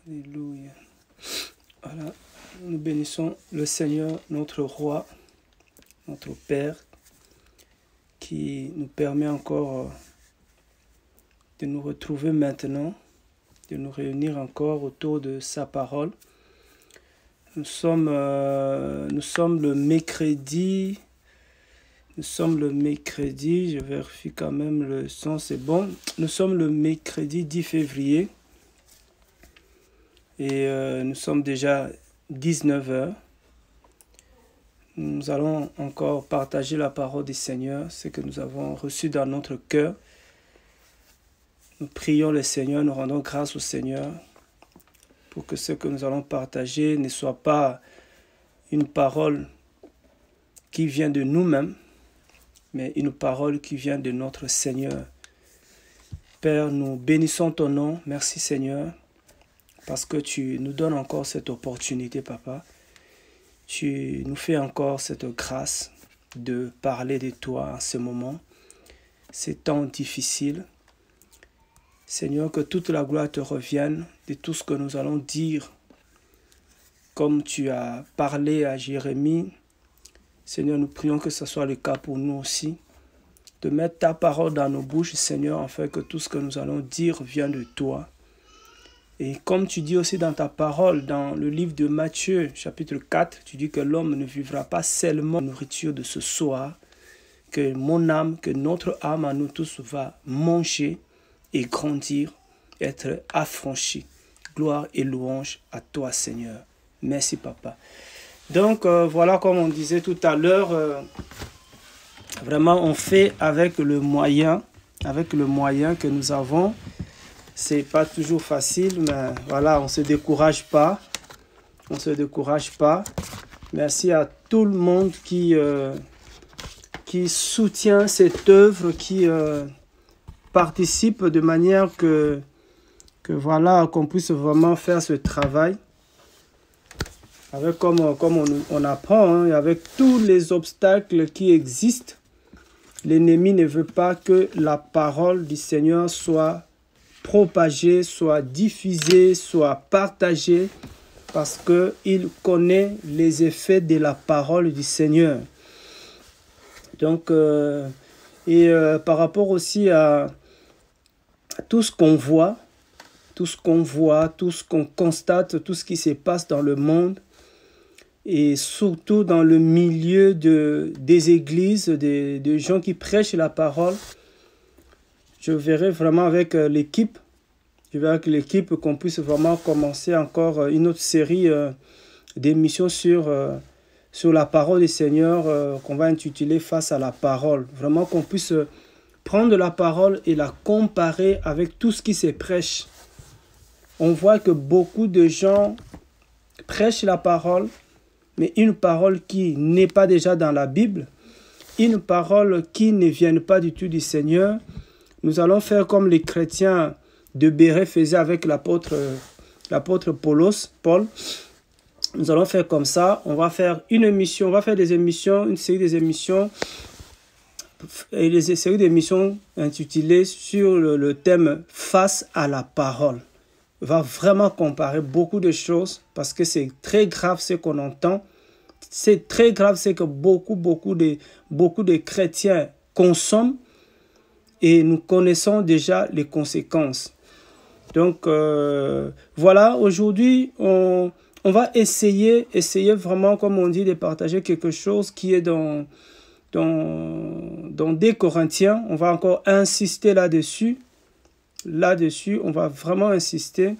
Alléluia. Voilà, nous bénissons le Seigneur, notre Roi, notre Père, qui nous permet encore de nous retrouver maintenant, de nous réunir encore autour de sa parole. Nous sommes le mercredi. Je vérifie quand même le son, c'est bon. Nous sommes le mercredi 10 février. Et nous sommes déjà 19 h. Nous allons encore partager la parole du Seigneur, ce que nous avons reçu dans notre cœur. Nous prions le Seigneur, nous rendons grâce au Seigneur pour que ce que nous allons partager ne soit pas une parole qui vient de nous-mêmes, mais une parole qui vient de notre Seigneur. Père, nous bénissons ton nom. Merci Seigneur, parce que tu nous donnes encore cette opportunité, Papa. Tu nous fais encore cette grâce de parler de toi en ce moment. Ces temps difficiles. Seigneur, que toute la gloire te revienne de tout ce que nous allons dire. Comme tu as parlé à Jérémie, Seigneur, nous prions que ce soit le cas pour nous aussi. De mettre ta parole dans nos bouches, Seigneur, afin que tout ce que nous allons dire vienne de toi. Et comme tu dis aussi dans ta parole, dans le livre de Matthieu, chapitre 4, tu dis que l'homme ne vivra pas seulement de la nourriture de ce soir, que mon âme, que notre âme à nous tous va manger et grandir, être affranchi. Gloire et louange à toi, Seigneur. Merci, Papa. Donc, voilà, comme on disait tout à l'heure, vraiment, on fait avec le moyen que nous avons. C'est pas toujours facile, mais voilà, on se décourage pas. Merci à tout le monde qui soutient cette œuvre, qui participe de manière que voilà, qu'on puisse vraiment faire ce travail. Avec comme on apprend, hein, avec tous les obstacles qui existent, l'ennemi ne veut pas que la parole du Seigneur soit propagée, soit diffusée, soit partagée, parce qu'il connaît les effets de la parole du Seigneur. Donc, par rapport aussi à tout ce qu'on voit, tout ce qu'on constate, tout ce qui se passe dans le monde, et surtout dans le milieu des églises, des gens qui prêchent la parole, je verrai vraiment avec l'équipe, qu'on puisse vraiment commencer encore une autre série d'émissions sur la parole du Seigneur qu'on va intituler « Face à la parole ». Vraiment qu'on puisse prendre la parole et la comparer avec tout ce qui se prêche. On voit que beaucoup de gens prêchent la parole, mais une parole qui n'est pas déjà dans la Bible, une parole qui ne vient pas du tout du Seigneur. Nous allons faire comme les chrétiens de Béret faisaient avec l'apôtre Paul. Nous allons faire comme ça. On va faire une émission, on va faire une série d'émissions, et des séries d'émissions intitulées sur le thème « Face à la parole ». On va vraiment comparer beaucoup de choses parce que c'est très grave ce qu'on entend. C'est très grave ce que beaucoup de chrétiens consomment et nous connaissons déjà les conséquences. Donc voilà, aujourd'hui on va essayer vraiment, comme on dit, de partager quelque chose qui est dans 2 Corinthiens. On va encore insister là-dessus, on va vraiment insister.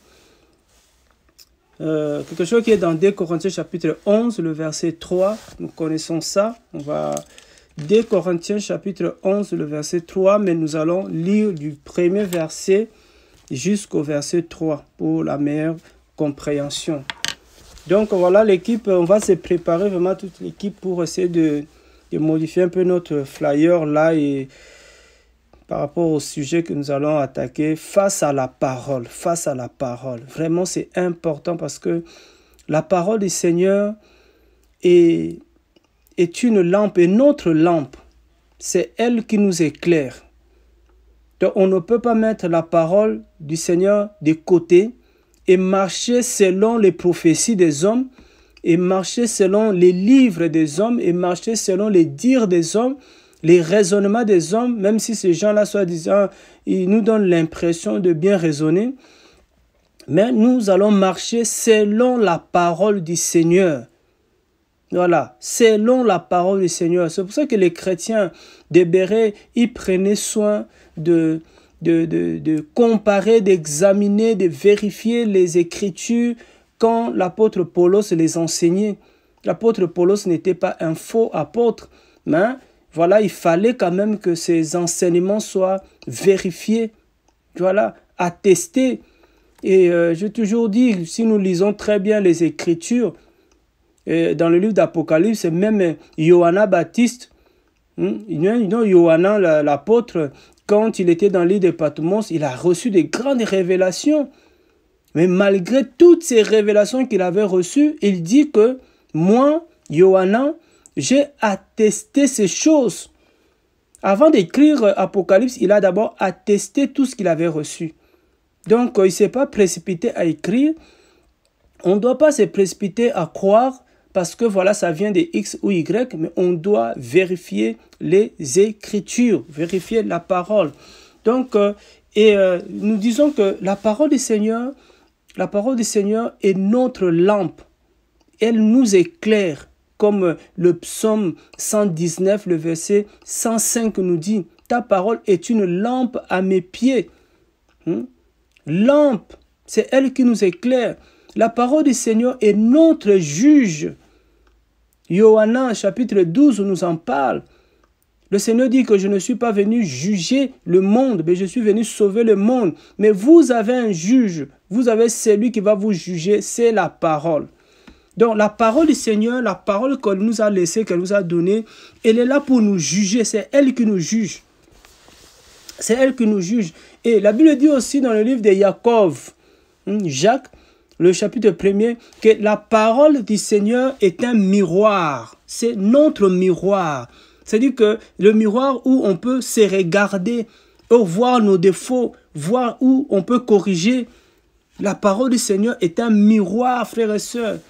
Quelque chose qui est dans 2 Corinthiens chapitre 11, le verset 3, nous connaissons ça. On va 2 Corinthiens chapitre 11, le verset 3, mais nous allons lire du premier verset jusqu'au verset 3 pour la meilleure compréhension. Donc voilà l'équipe, on va se préparer vraiment toute l'équipe pour essayer de modifier un peu notre flyer là et par rapport au sujet que nous allons attaquer, face à la parole. Vraiment, c'est important parce que la parole du Seigneur est une lampe, et notre lampe, c'est elle qui nous éclaire. Donc, on ne peut pas mettre la parole du Seigneur de côté et marcher selon les prophéties des hommes, et marcher selon les livres des hommes, et marcher selon les dires des hommes, les raisonnements des hommes, même si ces gens-là, soi-disant, ils nous donnent l'impression de bien raisonner. Mais nous allons marcher selon la parole du Seigneur. Voilà, selon la parole du Seigneur. C'est pour ça que les chrétiens de Béret, ils prenaient soin de comparer, d'examiner, de vérifier les Écritures quand l'apôtre Paulos les enseignait. L'apôtre Paulos n'était pas un faux apôtre, mais voilà, il fallait quand même que ces enseignements soient vérifiés, voilà, attestés. Et j'ai toujours dit, si nous lisons très bien les Écritures, dans le livre d'Apocalypse, même Johanna Baptiste, Johanna l'apôtre, quand il était dans l'île de Patmos, il a reçu de grandes révélations. Mais malgré toutes ces révélations qu'il avait reçues, il dit que moi, Johanna, j'ai attesté ces choses. Avant d'écrire Apocalypse, il a d'abord attesté tout ce qu'il avait reçu. Donc, il ne s'est pas précipité à écrire. On ne doit pas se précipiter à croire parce que voilà, ça vient de X ou Y, mais on doit vérifier les Écritures, vérifier la parole. Donc, nous disons que la parole du Seigneur est notre lampe. Elle nous éclaire, comme le psaume 119, le verset 105 nous dit, « Ta parole est une lampe à mes pieds. » Lampe, c'est elle qui nous éclaire. La parole du Seigneur est notre juge. Johanna, chapitre 12, nous en parle. Le Seigneur dit que je ne suis pas venu juger le monde, mais je suis venu sauver le monde. Mais vous avez un juge, vous avez celui qui va vous juger, c'est la parole. Donc la parole du Seigneur, la parole qu'elle nous a laissée, qu'elle nous a donnée, elle est là pour nous juger, c'est elle qui nous juge. C'est elle qui nous juge. Et la Bible dit aussi dans le livre de Jacob, Jacques, le chapitre 1er, que la parole du Seigneur est un miroir. C'est notre miroir. C'est-à-dire que le miroir où on peut se regarder, voir nos défauts, voir où on peut corriger. La parole du Seigneur est un miroir, frères et sœurs.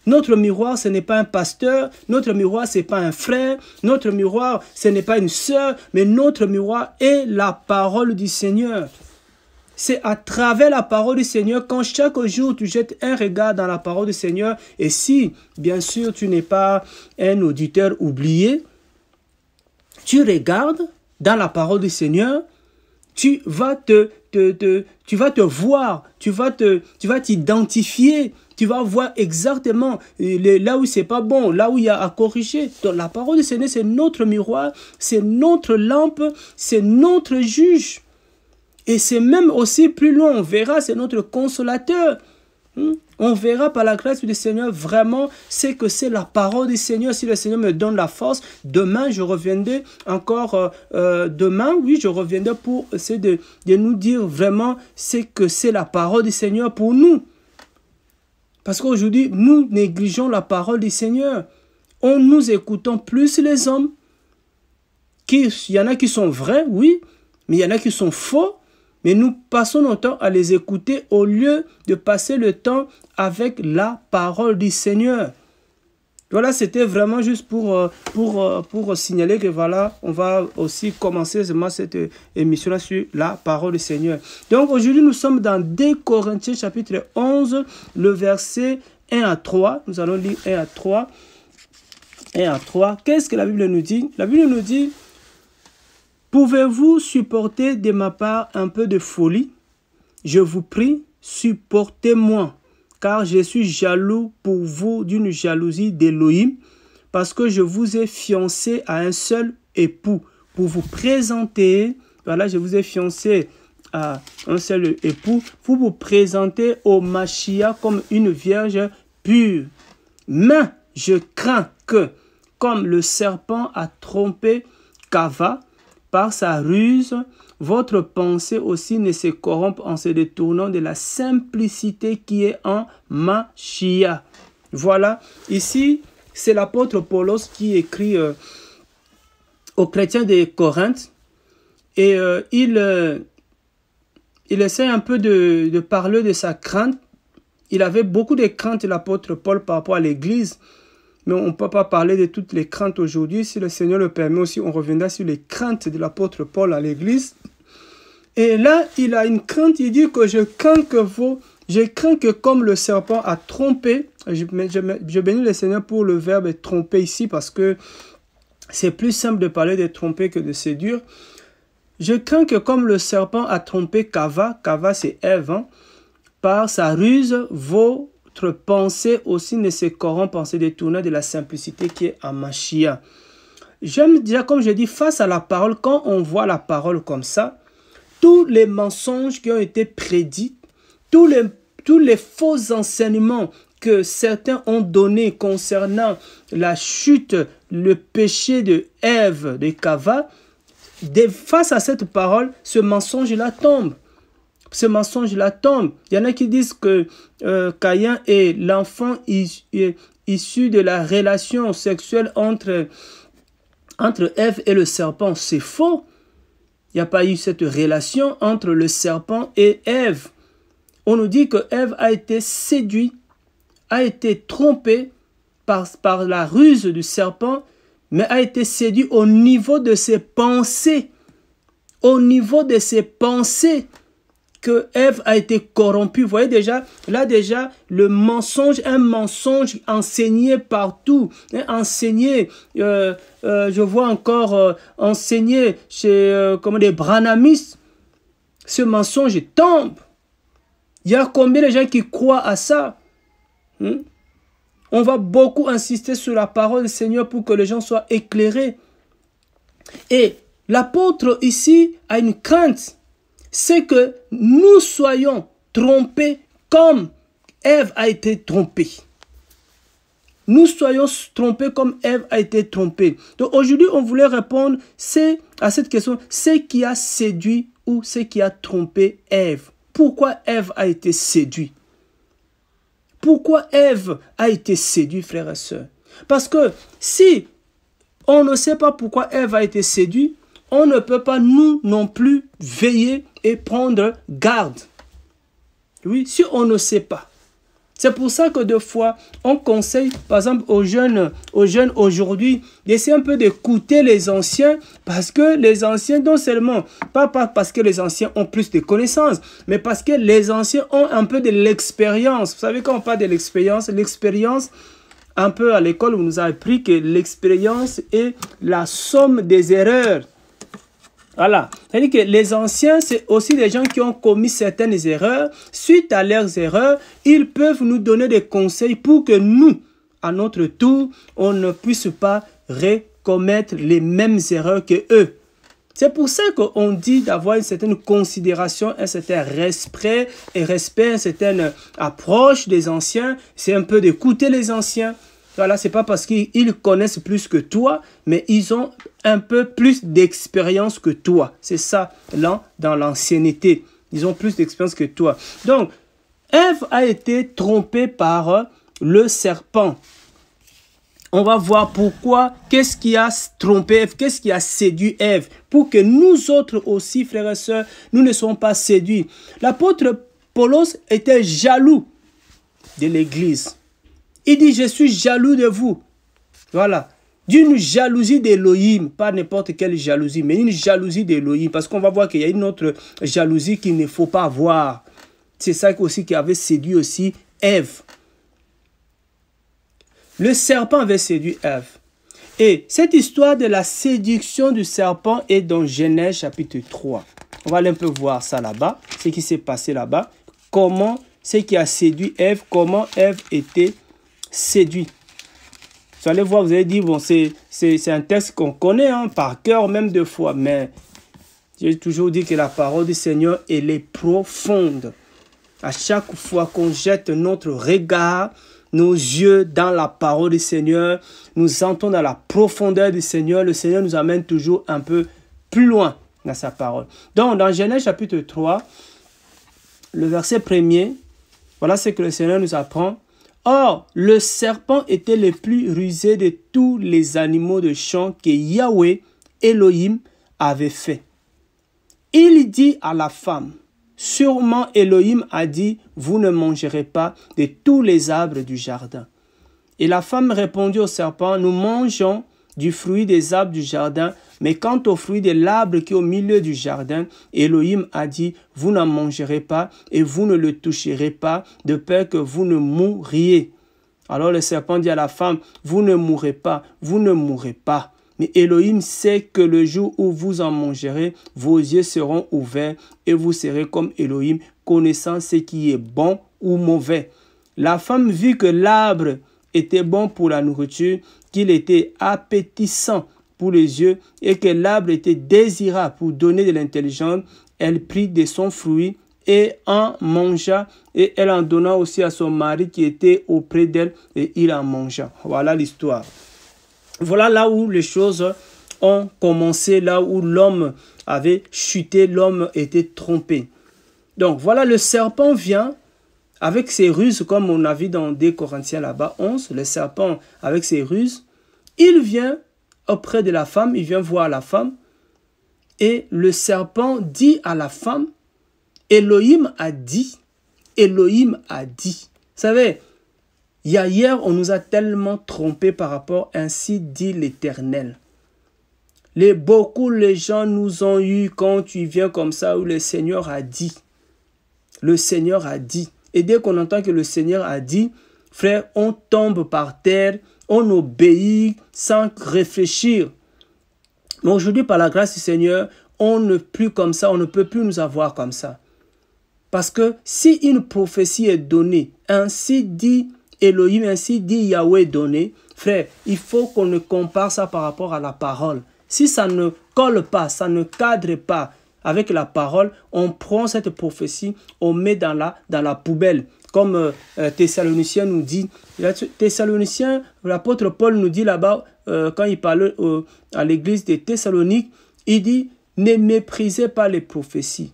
Notre miroir, ce n'est pas un pasteur. Notre miroir, ce n'est pas un frère. Notre miroir, ce n'est pas une sœur. Mais notre miroir est la parole du Seigneur. C'est à travers la parole du Seigneur, quand chaque jour tu jettes un regard dans la parole du Seigneur, et si, bien sûr, tu n'es pas un auditeur oublié, tu regardes dans la parole du Seigneur, tu vas te voir, tu vas t'identifier, tu vas voir exactement là où c'est pas bon, là où il y a à corriger. Donc la parole du Seigneur, c'est notre miroir, c'est notre lampe, c'est notre juge. Et c'est même aussi plus loin, on verra, c'est notre consolateur. On verra par la grâce du Seigneur vraiment ce que c'est la parole du Seigneur. Si le Seigneur me donne la force, demain je reviendrai encore, je reviendrai pour essayer de nous dire vraiment ce que c'est la parole du Seigneur pour nous. Parce qu'aujourd'hui, nous négligeons la parole du Seigneur. Nous écoutons plus les hommes. Il y en a qui sont vrais, oui, mais il y en a qui sont faux. Mais nous passons notre temps à les écouter au lieu de passer le temps avec la parole du Seigneur. Voilà, c'était vraiment juste pour signaler que voilà, on va aussi commencer cette émission-là sur la parole du Seigneur. Donc aujourd'hui, nous sommes dans 2 Corinthiens chapitre 11, le verset 1 à 3. Nous allons lire 1 à 3. 1 à 3. Qu'est-ce que la Bible nous dit? La Bible nous dit: pouvez-vous supporter de ma part un peu de folie? Je vous prie, supportez-moi, car je suis jaloux pour vous d'une jalousie d'Élohim, parce que je vous ai fiancé à un seul époux, pour vous présenter, voilà, je vous ai fiancé à un seul époux, pour vous présenter au Mashiach comme une vierge pure. Mais je crains que, comme le serpent a trompé Cava, par sa ruse, votre pensée aussi ne se corrompe en se détournant de la simplicité qui est en Mashiach. Voilà, ici, c'est l'apôtre Paulos qui écrit aux chrétiens de Corinthe. Et il essaie un peu de parler de sa crainte il avait beaucoup de craintes, l'apôtre Paul, par rapport à l'Église. Mais on ne peut pas parler de toutes les craintes aujourd'hui. Si le Seigneur le permet aussi, on reviendra sur les craintes de l'apôtre Paul à l'Église. Et là, il a une crainte, il dit que je crains que comme le serpent a trompé, je bénis le Seigneur pour le verbe tromper ici parce que c'est plus simple de parler de tromper que de séduire. Je crains que comme le serpent a trompé Cava c'est Ève, hein, par sa ruse, votre pensée aussi ne se corrompt en se détournant de la simplicité qui est en Machia. J'aime dire, comme je dis, face à la parole, quand on voit la parole comme ça, tous les mensonges qui ont été prédits, tous les faux enseignements que certains ont donnés concernant la chute, le péché de Ève, de Cava, face à cette parole, ce mensonge-là tombe. Ce mensonge-là tombe. Il y en a qui disent que Caïn est l'enfant issu de la relation sexuelle entre Ève et le serpent. C'est faux. Il n'y a pas eu cette relation entre le serpent et Ève. On nous dit que Ève a été séduite, a été trompée par la ruse du serpent, mais a été séduite au niveau de ses pensées. Au niveau de ses pensées que Ève a été corrompue. Vous voyez déjà, là déjà, le mensonge, un mensonge enseigné partout, hein, enseigné, je vois encore enseigné chez comme des branhamistes. Ce mensonge tombe. Il y a combien de gens qui croient à ça? On va beaucoup insister sur la parole du Seigneur pour que les gens soient éclairés. Et l'apôtre ici a une crainte. C'est que nous soyons trompés comme Ève a été trompée. Nous soyons trompés comme Ève a été trompée. Donc aujourd'hui, on voulait répondre à cette question, ce qui a séduit ou ce qui a trompé Ève. Pourquoi Ève a été séduite? Pourquoi Ève a été séduite, frères et sœurs? Parce que si on ne sait pas pourquoi Ève a été séduite, on ne peut pas nous non plus veiller et prendre garde. Oui, si on ne sait pas. C'est pour ça que des fois, on conseille, par exemple, aux jeunes aujourd'hui, d'essayer un peu d'écouter les anciens, parce que les anciens, non seulement, pas parce que les anciens ont plus de connaissances, mais parce que les anciens ont un peu de l'expérience. Vous savez, quand on parle de l'expérience, un peu à l'école, on nous a appris que l'expérience est la somme des erreurs. Voilà. C'est-à-dire que les anciens, c'est aussi des gens qui ont commis certaines erreurs. Suite à leurs erreurs, ils peuvent nous donner des conseils pour que nous, à notre tour, on ne puisse pas recommettre les mêmes erreurs que eux. C'est pour ça qu'on dit d'avoir une certaine considération, un certain respect, une certaine approche des anciens. C'est un peu d'écouter les anciens. Voilà, c'est pas parce qu'ils connaissent plus que toi, mais ils ont un peu plus d'expérience que toi. C'est ça, là, dans l'ancienneté. Ils ont plus d'expérience que toi. Donc, Ève a été trompée par le serpent. On va voir pourquoi, qu'est-ce qui a trompé Ève, qu'est-ce qui a séduit Ève, pour que nous autres aussi, frères et sœurs, nous ne soyons pas séduits. L'apôtre Paulos était jaloux de l'Église. Il dit, je suis jaloux de vous. Voilà. D'une jalousie d'Élohim, pas n'importe quelle jalousie, mais une jalousie d'Élohim. Parce qu'on va voir qu'il y a une autre jalousie qu'il ne faut pas avoir. C'est ça aussi qui avait séduit aussi Ève. Le serpent avait séduit Ève. Et cette histoire de la séduction du serpent est dans Genèse chapitre 3. On va aller un peu voir ça là-bas, ce qui s'est passé là-bas. Comment, ce qui a séduit Ève, comment Ève était séduite. Vous allez voir, vous allez dire, bon, c'est un texte qu'on connaît hein, par cœur, même deux fois. Mais j'ai toujours dit que la parole du Seigneur, elle est profonde. À chaque fois qu'on jette notre regard, nos yeux dans la parole du Seigneur, nous entrons dans la profondeur du Seigneur. Le Seigneur nous amène toujours un peu plus loin dans sa parole. Donc, dans Genèse chapitre 3, le verset 1er, voilà ce que le Seigneur nous apprend. Or, le serpent était le plus rusé de tous les animaux de champ que Yahweh, Elohim, avait fait. Il dit à la femme, sûrement Elohim a dit, vous ne mangerez pas de tous les arbres du jardin. Et la femme répondit au serpent, nous mangeons du fruit des arbres du jardin, mais quant au fruit de l'arbre qui est au milieu du jardin, Elohim a dit, vous n'en mangerez pas et vous ne le toucherez pas, de peur que vous ne mourriez. Alors le serpent dit à la femme, vous ne mourrez pas, vous ne mourrez pas. Mais Elohim sait que le jour où vous en mangerez, vos yeux seront ouverts et vous serez comme Elohim, connaissant ce qui est bon ou mauvais. La femme vit que l'arbre était bon pour la nourriture, qu'il était appétissant pour les yeux et que l'arbre était désirable pour donner de l'intelligence. Elle prit de son fruit et en mangea, et elle en donna aussi à son mari qui était auprès d'elle, et il en mangea. Voilà l'histoire. Voilà là où les choses ont commencé, là où l'homme avait chuté, l'homme était trompé. Donc voilà, le serpent vient avec ses ruses, comme on a vu dans 2 Corinthiens là-bas, 11, le serpent avec ses ruses, il vient auprès de la femme, il vient voir la femme, et le serpent dit à la femme, Elohim a dit, Elohim a dit. Vous savez, hier, on nous a tellement trompés par rapport à ainsi dit l'Éternel. Beaucoup les gens nous ont eu quand tu viens comme ça où le Seigneur a dit. Le Seigneur a dit. Et dès qu'on entend que le Seigneur a dit, frère, on tombe par terre, on obéit sans réfléchir. Mais aujourd'hui, par la grâce du Seigneur, on ne plus comme ça, on ne peut plus nous avoir comme ça. Parce que si une prophétie est donnée, ainsi dit Elohim, ainsi dit Yahweh donné, frère, il faut qu'on ne compare ça par rapport à la parole. Si ça ne colle pas, ça ne cadre pas avec la parole, on prend cette prophétie, on met dans la poubelle. Comme Thessaloniciens nous dit, Thessaloniciens, l'apôtre Paul nous dit là-bas, quand il parle à l'église de Thessalonique, il dit, ne méprisez pas les prophéties.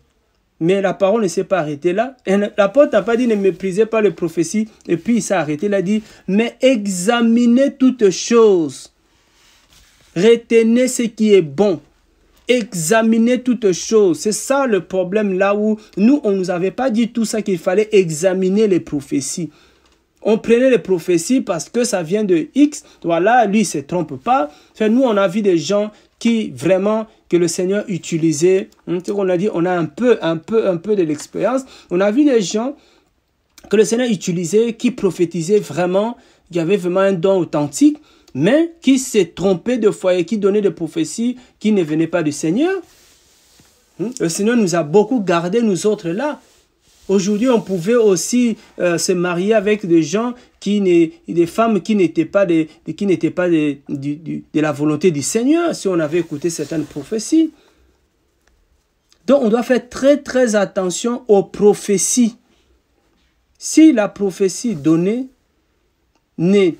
Mais la parole ne s'est pas arrêtée là. L'apôtre n'a pas dit ne méprisez pas les prophéties. Et puis il s'est arrêté. Il a dit mais examinez toutes choses. Retenez ce qui est bon. Examinez toutes choses. C'est ça le problème là où nous, on ne nous avait pas dit tout ça qu'il fallait examiner les prophéties. On prenait les prophéties parce que ça vient de X. Voilà, lui, il ne se trompe pas. Nous, on a vu des gens qui vraiment, que le Seigneur utilisait. Ce qu'on a dit, on a un peu de l'expérience. On a vu des gens que le Seigneur utilisait, qui prophétisaient vraiment, qui avaient vraiment un don authentique, mais qui s'est trompé de foi et qui donnaient des prophéties qui ne venaient pas du Seigneur. Le Seigneur nous a beaucoup gardés, nous autres là. Aujourd'hui, on pouvait aussi se marier avec des gens, des femmes qui n'étaient pas, de la volonté du Seigneur, si on avait écouté certaines prophéties. Donc, on doit faire très, très attention aux prophéties. Si la prophétie donnée ne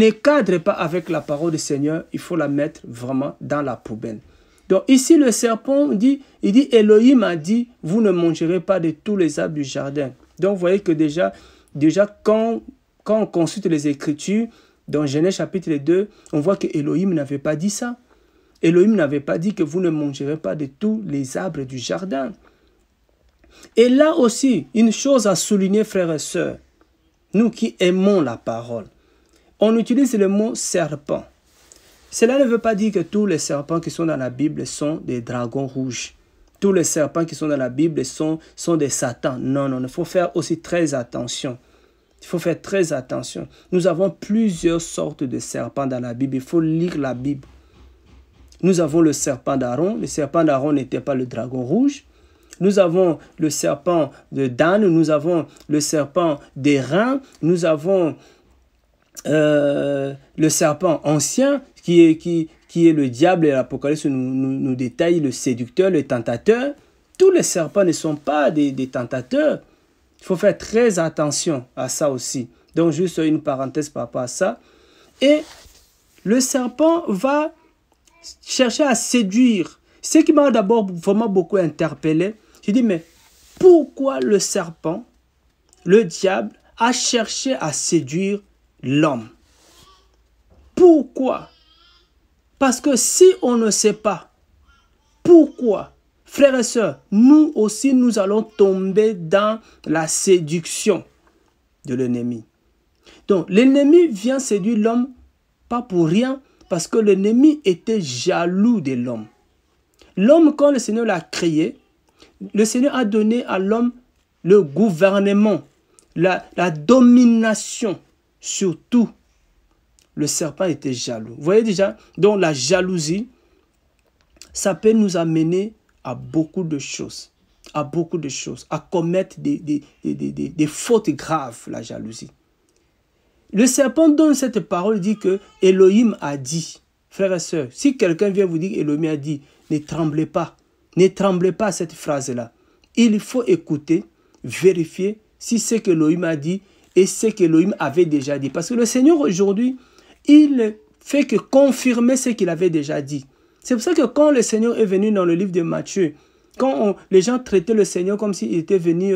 cadre pas avec la parole du Seigneur, il faut la mettre vraiment dans la poubelle. Donc ici, le serpent dit, Elohim a dit, vous ne mangerez pas de tous les arbres du jardin. Donc vous voyez que déjà quand on consulte les Écritures, dans Genèse chapitre 2, on voit que Elohim n'avait pas dit ça. Elohim n'avait pas dit que vous ne mangerez pas de tous les arbres du jardin. Et là aussi, une chose à souligner, frères et sœurs, nous qui aimons la parole, on utilise le mot serpent. Cela ne veut pas dire que tous les serpents qui sont dans la Bible sont des dragons rouges. Tous les serpents qui sont dans la Bible sont des satans. Non, non, il faut faire aussi très attention. Il faut faire très attention. Nous avons plusieurs sortes de serpents dans la Bible. Il faut lire la Bible. Nous avons le serpent d'Aaron. Le serpent d'Aaron n'était pas le dragon rouge. Nous avons le serpent de Dan. Nous avons le serpent d'airain. Nous avons le serpent ancien qui est le diable, et l'Apocalypse nous détaille le séducteur, le tentateur. Tous les serpents ne sont pas des tentateurs. Il faut faire très attention à ça aussi. Donc juste une parenthèse par rapport à ça. Et le serpent va chercher à séduire. Ce qui m'a d'abord vraiment beaucoup interpellé, j'ai dit mais pourquoi le serpent, le diable, a cherché à séduire l'homme? Pourquoi? Parce que si on ne sait pas pourquoi, frères et sœurs, nous aussi, nous allons tomber dans la séduction de l'ennemi. Donc, l'ennemi vient séduire l'homme, pas pour rien, parce que l'ennemi était jaloux de l'homme. L'homme, quand le Seigneur l'a créé, le Seigneur a donné à l'homme le gouvernement, la domination sur tout. Le serpent était jaloux. Vous voyez déjà, donc la jalousie, ça peut nous amener à beaucoup de choses, à commettre des fautes graves, la jalousie. Le serpent donne cette parole, dit que Elohim a dit. Frères et sœurs, si quelqu'un vient vous dire Elohim a dit, ne tremblez pas à cette phrase-là. Il faut écouter, vérifier si c'est que Elohim a dit et ce qu'Elohim avait déjà dit. Parce que le Seigneur aujourd'hui, il fait que confirmer ce qu'il avait déjà dit. C'est pour ça que quand le Seigneur est venu dans le livre de Matthieu, quand les gens traitaient le Seigneur comme s'il était venu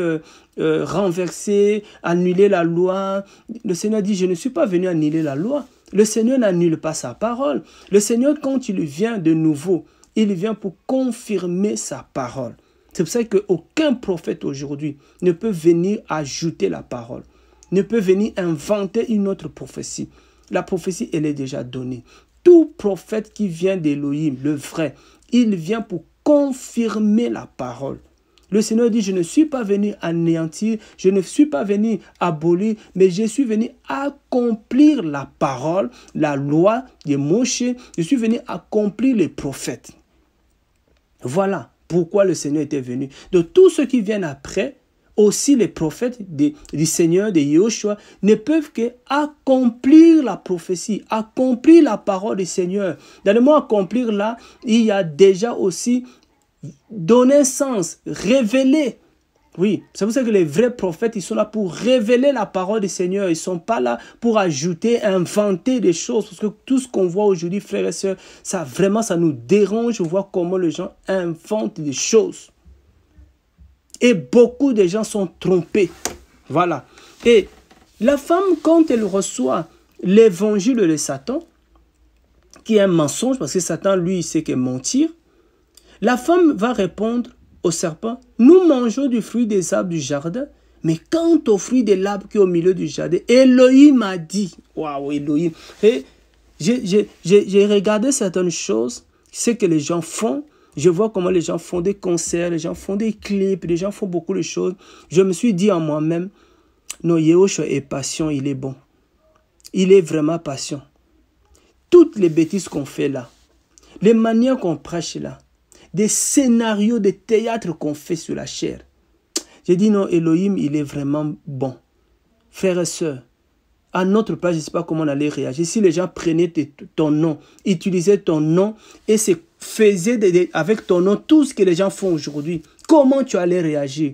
renverser, annuler la loi, le Seigneur dit, je ne suis pas venu annuler la loi. Le Seigneur n'annule pas sa parole. Le Seigneur, quand il vient de nouveau, il vient pour confirmer sa parole. C'est pour ça qu'aucun prophète aujourd'hui ne peut venir ajouter la parole, ne peut venir inventer une autre prophétie. La prophétie, elle est déjà donnée. Tout prophète qui vient d'Élohim, le vrai, il vient pour confirmer la parole. Le Seigneur dit, je ne suis pas venu anéantir, je ne suis pas venu abolir, mais je suis venu accomplir la parole, la loi de Moïse, je suis venu accomplir les prophètes. Voilà pourquoi le Seigneur était venu. De tous ceux qui viennent après, aussi les prophètes du Seigneur, de Yahushua, ne peuvent qu'accomplir la prophétie, accomplir la parole du Seigneur. Dans le mot accomplir là, il y a déjà aussi donner sens, révéler. Oui, c'est pour ça que les vrais prophètes, ils sont là pour révéler la parole du Seigneur. Ils ne sont pas là pour ajouter, inventer des choses. Parce que tout ce qu'on voit aujourd'hui, frères et sœurs, ça vraiment, ça nous dérange de voir comment les gens inventent des choses. Et beaucoup de gens sont trompés. Voilà. Et la femme, quand elle reçoit l'évangile de Satan, qui est un mensonge, parce que Satan, lui, il sait que mentir, la femme va répondre au serpent, nous mangeons du fruit des arbres du jardin, mais quant au fruit de l'arbre qui est au milieu du jardin, Elohim a dit, waouh, Elohim. Et j'ai regardé certaines choses, ce que les gens font. Je vois comment les gens font des concerts, les gens font des clips, les gens font beaucoup de choses. Je me suis dit en moi-même, non, Yahushua est patient, il est bon. Il est vraiment patient. Toutes les bêtises qu'on fait là, les manières qu'on prêche là, des scénarios de théâtre qu'on fait sur la chair. J'ai dit non, Elohim, il est vraiment bon. Frères et sœurs, à notre place, je ne sais pas comment on allait réagir. Si les gens prenaient ton nom, utilisaient ton nom et faisaient avec ton nom tout ce que les gens font aujourd'hui, comment tu allais réagir?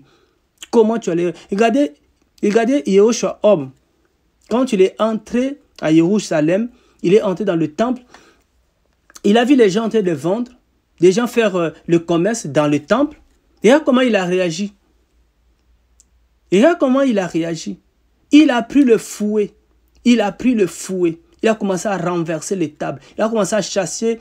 Comment tu allais... Regardez Yahushua homme. Quand il est entré à Jérusalem, il est entré dans le temple, il a vu les gens en train de vendre, des gens faire le commerce dans le temple. Et regarde comment il a réagi. Il a pris le fouet. Il a commencé à renverser les tables. Il a commencé à chasser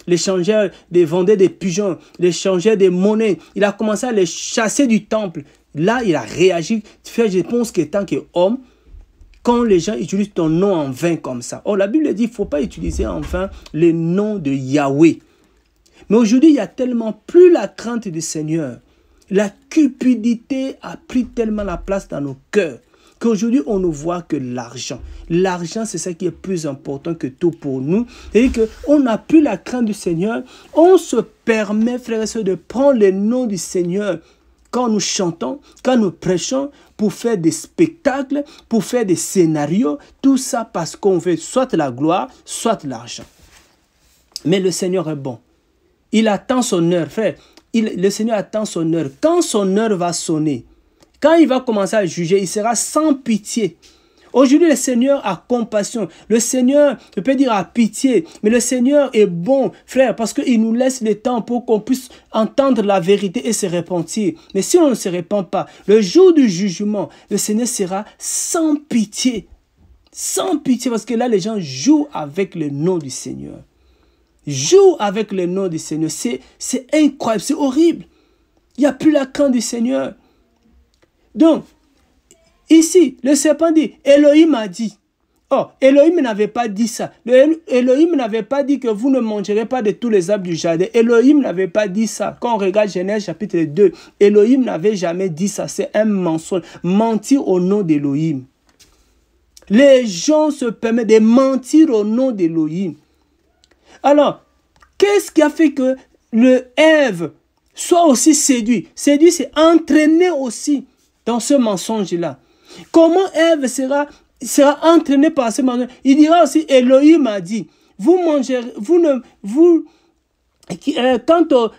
les changeurs, les vendeurs des pigeons, les changeurs des monnaies. Il a commencé à les chasser du temple. Là, il a réagi. Je pense que tant qu'homme, quand les gens utilisent ton nom en vain comme ça. Oh, la Bible dit qu'il ne faut pas utiliser en vain le nom de Yahweh. Mais aujourd'hui, il y a tellement plus la crainte du Seigneur. La cupidité a pris tellement la place dans nos cœurs qu'aujourd'hui, on ne voit que l'argent. L'argent, c'est ça qui est plus important que tout pour nous. C'est-à-dire qu'on n'a plus la crainte du Seigneur. On se permet, frères et sœurs, de prendre le nom du Seigneur quand nous chantons, quand nous prêchons, pour faire des spectacles, pour faire des scénarios. Tout ça parce qu'on veut soit la gloire, soit l'argent. Mais le Seigneur est bon. Il attend son heure, frère. Le Seigneur attend son heure. Quand son heure va sonner, quand il va commencer à juger, il sera sans pitié. Aujourd'hui, le Seigneur a compassion. Le Seigneur, je peux dire, a pitié. Mais le Seigneur est bon, frère, parce qu'il nous laisse le temps pour qu'on puisse entendre la vérité et se repentir. Mais si on ne se repent pas, le jour du jugement, le Seigneur sera sans pitié. Sans pitié, parce que là, les gens jouent avec le nom du Seigneur. joue avec le nom du Seigneur. C'est incroyable, c'est horrible. Il n'y a plus la crainte du Seigneur. Donc, ici, le serpent dit, Elohim a dit. Oh, Elohim n'avait pas dit ça. Elohim n'avait pas dit que vous ne mangerez pas de tous les arbres du jardin. Elohim n'avait pas dit ça. Quand on regarde Genèse chapitre 2, Elohim n'avait jamais dit ça. C'est un mensonge. Mentir au nom d'Elohim. Les gens se permettent de mentir au nom d'Elohim. Alors, qu'est-ce qui a fait que le Ève soit aussi séduit? Séduit, c'est entraîné aussi dans ce mensonge-là. Comment Ève sera entraîné par ce mensonge? Il dira aussi, Elohim a dit,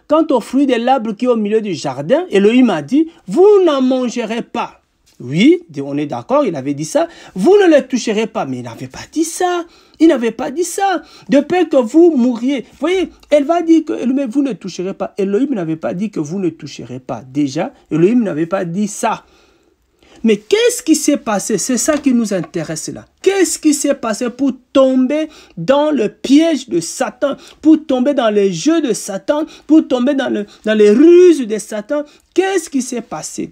quant au fruit de l'arbre qui est au milieu du jardin, Elohim a dit, vous n'en mangerez pas. Oui, on est d'accord, il avait dit ça. Vous ne le toucherez pas. Mais il n'avait pas dit ça. Il n'avait pas dit ça. De peur que vous mouriez. Vous voyez, elle va dire que mais vous ne toucherez pas. Elohim n'avait pas dit que vous ne toucherez pas. Déjà, Elohim n'avait pas dit ça. Mais qu'est-ce qui s'est passé? C'est ça qui nous intéresse là. Qu'est-ce qui s'est passé pour tomber dans le piège de Satan, pour tomber dans les jeux de Satan, pour tomber dans les ruses de Satan? Qu'est-ce qui s'est passé?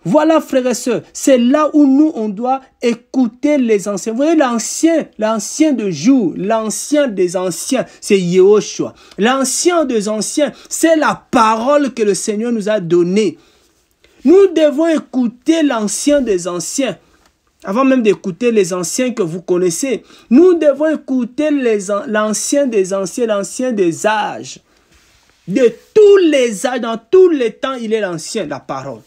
Voilà, frères et sœurs, c'est là où nous, on doit écouter les anciens. Vous voyez, l'ancien de jour, l'ancien des anciens, c'est Yehoshua. L'ancien des anciens, c'est la parole que le Seigneur nous a donnée. Nous devons écouter l'ancien des anciens. Avant même d'écouter les anciens que vous connaissez, nous devons écouter l'ancien des anciens, l'ancien des âges. De tous les âges, dans tous les temps, il est l'ancien, la parole.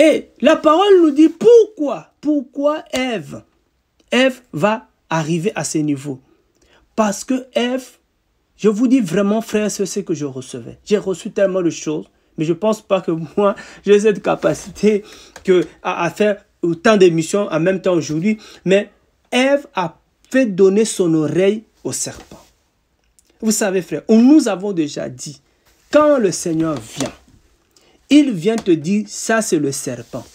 Et la parole nous dit pourquoi Ève va arriver à ce niveau. Parce que Ève, je vous dis vraiment, frère, c'est ce que je recevais. J'ai reçu tellement de choses, mais je ne pense pas que moi, j'ai cette capacité à faire autant d'émissions en même temps aujourd'hui. Mais Ève a fait donner son oreille au serpent. Vous savez, frère, nous avons déjà dit, quand le Seigneur vient, il vient te dire, ça c'est le serpent.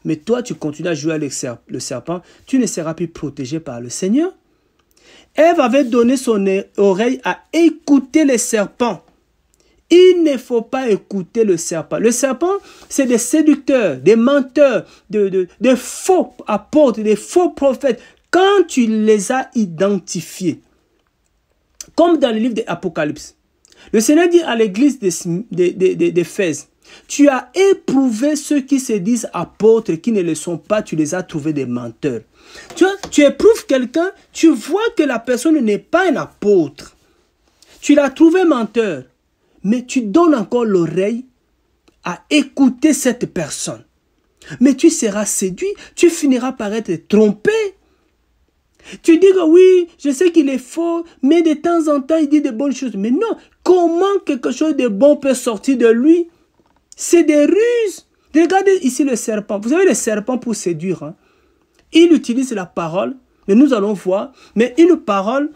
Mais toi, tu continues à jouer avec le serpent, tu ne seras plus protégé par le Seigneur. Ève avait donné son oreille à écouter les serpents. Il ne faut pas écouter le serpent. Le serpent, c'est des séducteurs, des menteurs, des faux apôtres, des faux prophètes. Quand tu les as identifiés, comme dans le livre de l'Apocalypse, le Seigneur dit à l'église d'Éphèse, tu as éprouvé ceux qui se disent apôtres, qui ne le sont pas, tu les as trouvés des menteurs. Tu vois, tu éprouves quelqu'un, tu vois que la personne n'est pas un apôtre. Tu l'as trouvé menteur, mais tu donnes encore l'oreille à écouter cette personne. Mais tu seras séduit, tu finiras par être trompé. Tu dis que oui, je sais qu'il est faux, mais de temps en temps, il dit de bonnes choses. Mais non, comment quelque chose de bon peut sortir de lui? C'est des ruses. Regardez ici le serpent. Vous savez, le serpent pour séduire, hein? Il utilise la parole, mais nous allons voir, mais une parole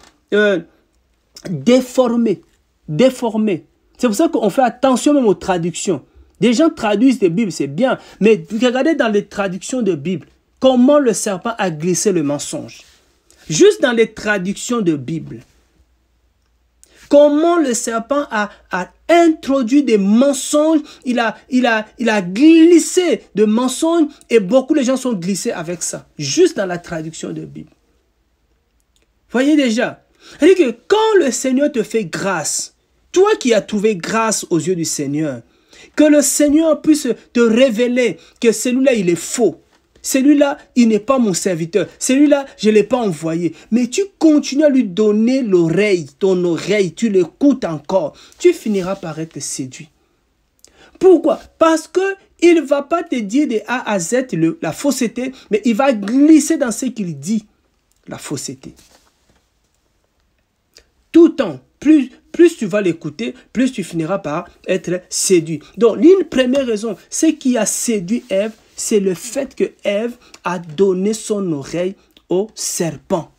déformée. Déformée. C'est pour ça qu'on fait attention même aux traductions. Des gens traduisent des Bibles, c'est bien, mais regardez dans les traductions de Bible, comment le serpent a glissé le mensonge. Juste dans les traductions de Bible. Comment le serpent a introduit des mensonges, il a glissé de mensonges et beaucoup de gens sont glissés avec ça. Juste dans la traduction de Bible. Voyez déjà, c'est-à-dire que quand le Seigneur te fait grâce, toi qui as trouvé grâce aux yeux du Seigneur, que le Seigneur puisse te révéler que celui-là il est faux. Celui-là, il n'est pas mon serviteur. Celui-là, je ne l'ai pas envoyé. Mais tu continues à lui donner l'oreille, ton oreille, tu l'écoutes encore. Tu finiras par être séduit. Pourquoi? Parce qu'il ne va pas te dire de A à Z la fausseté, mais il va glisser dans ce qu'il dit, la fausseté. Tout le temps, plus tu vas l'écouter, plus tu finiras par être séduit. Donc, l'une première raison, ce qui a séduit Ève, c'est le fait que Ève a donné son oreille au serpent.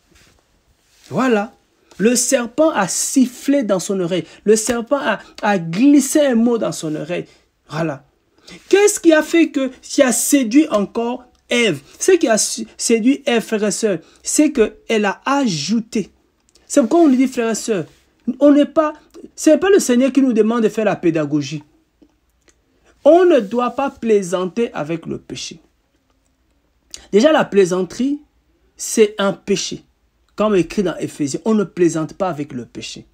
Voilà. Le serpent a sifflé dans son oreille. Le serpent a glissé un mot dans son oreille. Voilà. Qu'est-ce qui a fait que, qui a séduit encore Ève? Ce qui a séduit Ève, frères et sœurs, c'est qu'elle a ajouté. C'est pourquoi on nous dit, frères et sœurs, ce n'est pas le Seigneur qui nous demande de faire la pédagogie. On ne doit pas plaisanter avec le péché. Déjà, la plaisanterie, c'est un péché. Comme écrit dans Éphésiens, on ne plaisante pas avec le péché.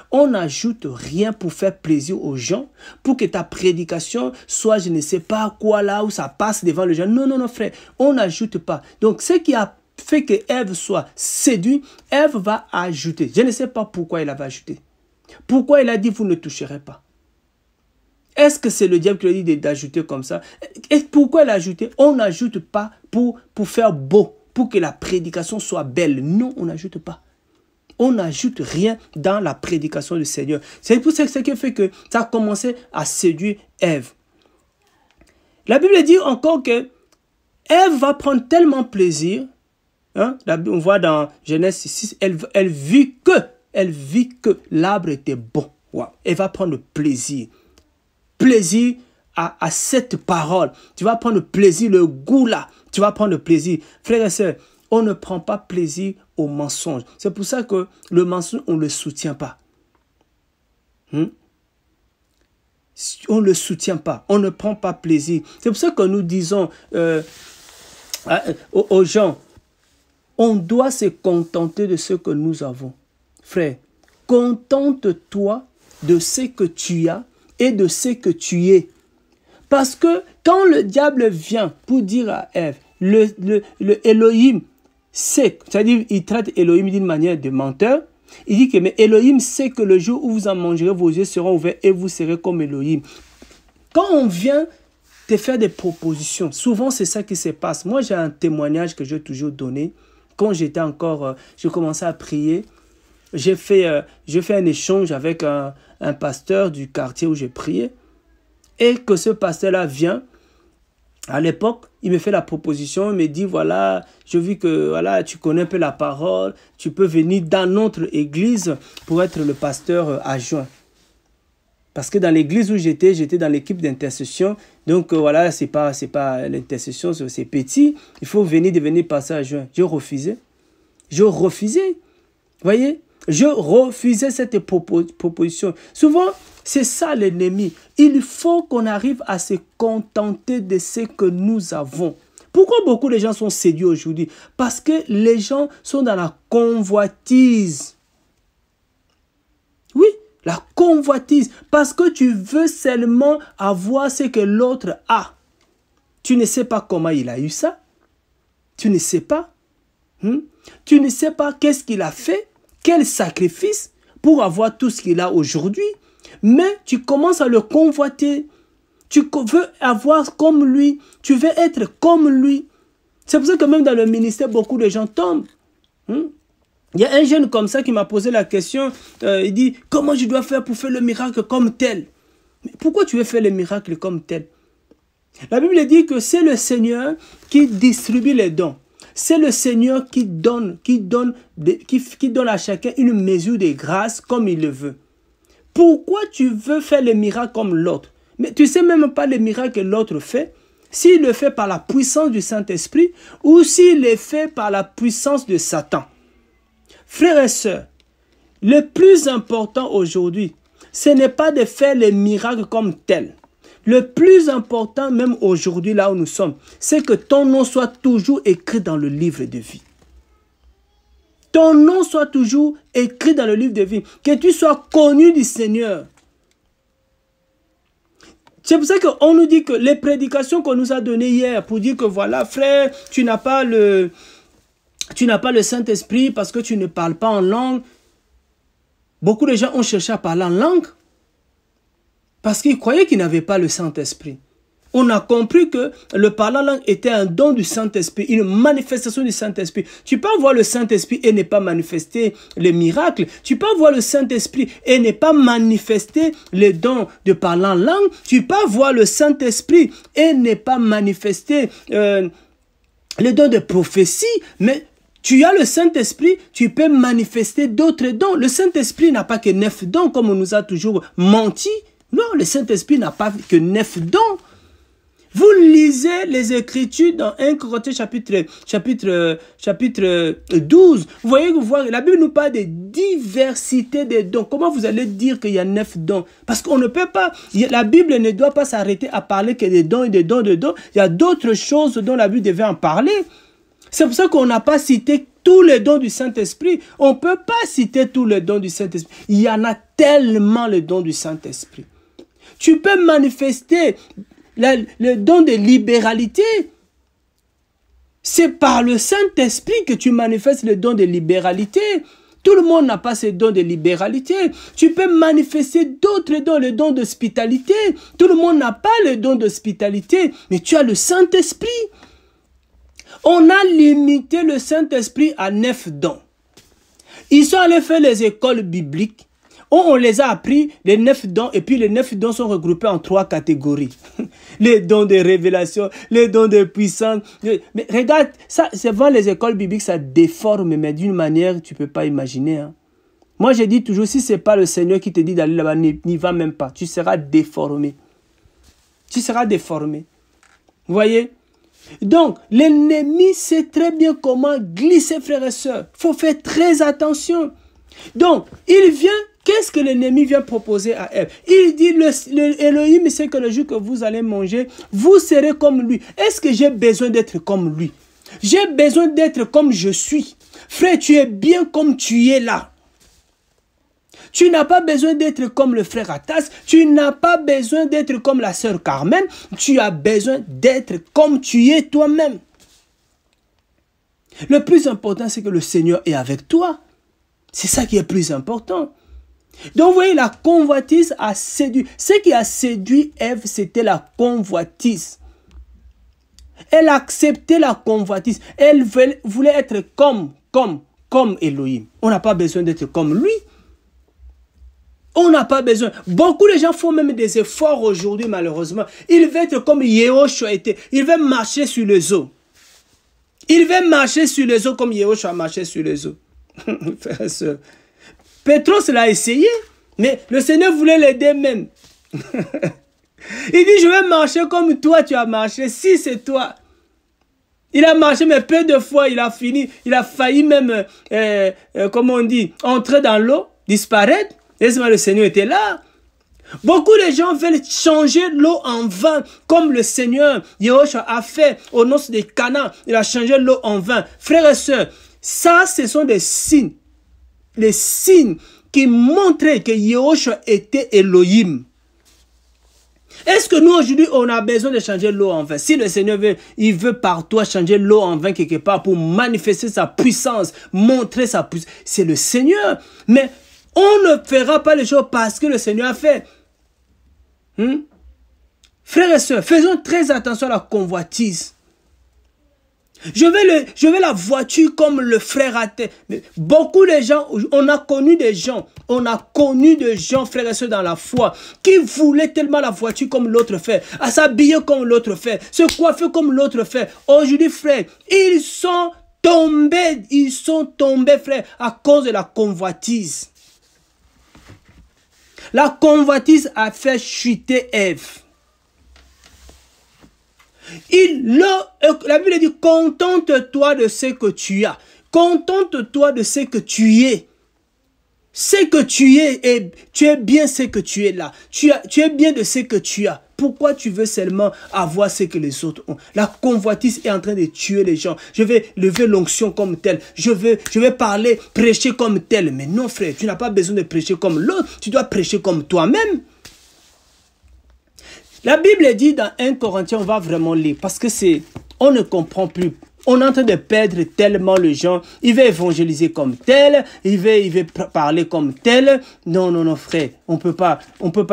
On n'ajoute rien pour faire plaisir aux gens, pour que ta prédication soit je ne sais pas quoi là, où ça passe devant les gens. Non, non, non, frère, on n'ajoute pas. Donc, ce qui a fait que Ève soit séduite, Ève va ajouter. Je ne sais pas pourquoi elle avait ajouté. Pourquoi il a dit vous ne toucherez pas? Est-ce que c'est le diable qui lui a dit d'ajouter comme ça? Et pourquoi elle a ajouté? On n'ajoute pas pour faire beau, pour que la prédication soit belle. Non, on n'ajoute pas. On n'ajoute rien dans la prédication du Seigneur. C'est pour ça qui fait que ça a commencé à séduire Ève. La Bible dit encore que Ève va prendre tellement plaisir. Hein, on voit dans Genèse 6, elle vit que l'arbre était bon. Wow. Elle va prendre plaisir. Plaisir à cette parole. Tu vas prendre plaisir, le goût là. Tu vas prendre plaisir. Frères et sœurs, on ne prend pas plaisir au mensonge. C'est pour ça que le mensonge, on ne le soutient pas. On ne le soutient pas. On ne prend pas plaisir. C'est pour ça que nous disons aux gens, on doit se contenter de ce que nous avons. Frère, contente-toi de ce que tu as et de ce que tu es. Parce que quand le diable vient pour dire à Ève, le Elohim sait, c'est-à-dire il traite Elohim d'une manière de menteur, il dit que mais Elohim sait que le jour où vous en mangerez, vos yeux seront ouverts et vous serez comme Elohim. Quand on vient te faire des propositions, souvent c'est ça qui se passe. Moi j'ai un témoignage que j'ai toujours donné. Quand j'étais encore, j'ai commencé à prier, j'ai fait un échange avec un pasteur du quartier où j'ai prié. Et que ce pasteur-là vient, à l'époque, il me fait la proposition, il me dit, voilà, je vis que voilà, tu connais un peu la parole, tu peux venir dans notre église pour être le pasteur adjoint. Parce que dans l'église où j'étais dans l'équipe d'intercession, donc voilà, c'est pas l'intercession, c'est petit, il faut devenir pasteur adjoint. Je refusais. Vous voyez, je refusais cette proposition. Souvent, c'est ça l'ennemi. Il faut qu'on arrive à se contenter de ce que nous avons. Pourquoi beaucoup de gens sont séduits aujourd'hui? Parce que les gens sont dans la convoitise. Oui, la convoitise. Parce que tu veux seulement avoir ce que l'autre a. Tu ne sais pas comment il a eu ça. Tu ne sais pas. Tu ne sais pas qu'est-ce qu'il a fait. Quel sacrifice pour avoir tout ce qu'il a aujourd'hui. Mais tu commences à le convoiter. Tu veux avoir comme lui. Tu veux être comme lui. C'est pour ça que même dans le ministère, beaucoup de gens tombent. Il y a un jeune comme ça qui m'a posé la question. Il dit, comment je dois faire pour faire le miracle comme tel? Mais pourquoi tu veux faire le miracle comme tel? La Bible dit que c'est le Seigneur qui distribue les dons. C'est le Seigneur qui donne à chacun une mesure de grâce comme il le veut. Pourquoi tu veux faire les miracles comme l'autre? Mais tu ne sais même pas les miracles que l'autre fait. S'il le fait par la puissance du Saint-Esprit ou s'il le fait par la puissance de Satan. Frères et sœurs, le plus important aujourd'hui, ce n'est pas de faire les miracles comme tel. Le plus important, même aujourd'hui, là où nous sommes, c'est que ton nom soit toujours écrit dans le livre de vie. Ton nom soit toujours écrit dans le livre de vie. Que tu sois connu du Seigneur. C'est pour ça qu'on nous dit que les prédications qu'on nous a données hier, pour dire que voilà, frère, tu n'as pas le Saint-Esprit parce que tu ne parles pas en langue. Beaucoup de gens ont cherché à parler en langue parce qu'ils croyaient qu'ils n'avaient pas le Saint-Esprit. On a compris que le parler en langue était un don du Saint-Esprit, une manifestation du Saint-Esprit. Tu peux avoir le Saint-Esprit et ne pas manifester les miracles. Tu peux avoir le Saint-Esprit et ne pas manifester les dons de parler en langue. Tu peux avoir le Saint-Esprit et ne pas manifester les dons de prophétie. Mais tu as le Saint-Esprit, tu peux manifester d'autres dons. Le Saint-Esprit n'a pas que 9 dons comme on nous a toujours menti. Non, le Saint-Esprit n'a pas que 9 dons. Vous lisez les Écritures dans 1 Corinthiens chapitre 12. Vous voyez, la Bible nous parle de diversité des dons. Comment vous allez dire qu'il y a 9 dons? Parce qu'on ne peut pas, la Bible ne doit pas s'arrêter à parler que des dons et des dons, de dons. Il y a d'autres choses dont la Bible devait en parler. C'est pour ça qu'on n'a pas cité tous les dons du Saint-Esprit. On ne peut pas citer tous les dons du Saint-Esprit. Il y en a tellement les dons du Saint-Esprit. Tu peux manifester le don de libéralité. C'est par le Saint-Esprit que tu manifestes le don de libéralité. Tout le monde n'a pas ce don de libéralité. Tu peux manifester d'autres dons, le don d'hospitalité. Tout le monde n'a pas le don d'hospitalité, mais tu as le Saint-Esprit. On a limité le Saint-Esprit à 9 dons. Ils sont allés faire les écoles bibliques. On les a appris, les 9 dons, et puis les 9 dons sont regroupés en 3 catégories. Les dons de révélation, les dons de puissance. Mais regarde, ça, c'est vraiment les écoles bibliques, ça déforme, mais d'une manière que tu ne peux pas imaginer. Hein. Moi, je dis toujours, si ce n'est pas le Seigneur qui te dit d'aller là-bas, n'y va même pas. Tu seras déformé. Tu seras déformé. Vous voyez? Donc, l'ennemi sait très bien comment glisser, frères et sœurs. Il faut faire très attention. Donc, il vient... Qu'est-ce que l'ennemi vient proposer à Ève? Il dit, Elohim sait que le jour que vous allez manger, vous serez comme lui. Est-ce que j'ai besoin d'être comme lui? J'ai besoin d'être comme je suis. Frère, tu es bien comme tu es là. Tu n'as pas besoin d'être comme le frère Atas. Tu n'as pas besoin d'être comme la sœur Carmen. Tu as besoin d'être comme tu es toi-même. Le plus important, c'est que le Seigneur est avec toi. C'est ça qui est plus important. Donc, vous voyez, la convoitise a séduit. Ce qui a séduit Ève, c'était la convoitise. Elle acceptait la convoitise. Elle voulait être comme Elohim. On n'a pas besoin d'être comme lui. On n'a pas besoin. Beaucoup de gens font même des efforts aujourd'hui, malheureusement. Ils veulent être comme Yehoshua était. Ils veulent marcher sur les eaux. Ils veulent marcher sur les eaux comme Yehoshua a marché sur les eaux. Frères et sœurs. Pétros l'a essayé, mais le Seigneur voulait l'aider même. Il dit, je vais marcher comme toi tu as marché, si c'est toi. Il a marché, mais peu de fois, il a fini, il a failli même, comment on dit, entrer dans l'eau, disparaître. Et le Seigneur était là. Beaucoup de gens veulent changer l'eau en vin, comme le Seigneur Yehoshua a fait aux noces de Cana. Il a changé l'eau en vin. Frères et sœurs, ça, ce sont des signes. Les signes qui montraient que Yehoshua était Elohim. Est-ce que nous aujourd'hui on a besoin de changer l'eau en vin? Si le Seigneur veut, il veut par toi changer l'eau en vin quelque part pour manifester sa puissance, montrer sa puissance, c'est le Seigneur. Mais on ne fera pas les choses parce que le Seigneur a fait. Frères et sœurs, faisons très attention à la convoitise. Je veux la voiture comme le frère athée. Beaucoup de gens, on a connu des gens, frères et sœurs, dans la foi, qui voulaient tellement la voiture comme l'autre fait, à s'habiller comme l'autre fait, se coiffer comme l'autre fait. Aujourd'hui, frère, ils sont tombés, frère, à cause de la convoitise. La convoitise a fait chuter Ève. La Bible dit, contente-toi de ce que tu as. Contente-toi de ce que tu es. Ce que tu es, et tu es bien ce que tu es là. Tu es bien de ce que tu as. Pourquoi tu veux seulement avoir ce que les autres ont? La convoitise est en train de tuer les gens. Je vais lever l'onction comme tel. Je vais parler, prêcher comme tel. Mais non, frère, tu n'as pas besoin de prêcher comme l'autre. Tu dois prêcher comme toi-même. La Bible dit dans 1 Corinthiens, on va vraiment lire, parce que on ne comprend plus. On est en train de perdre tellement les gens. Il veut évangéliser comme tel, il veut parler comme tel. Non, non, non, frère, on peut pas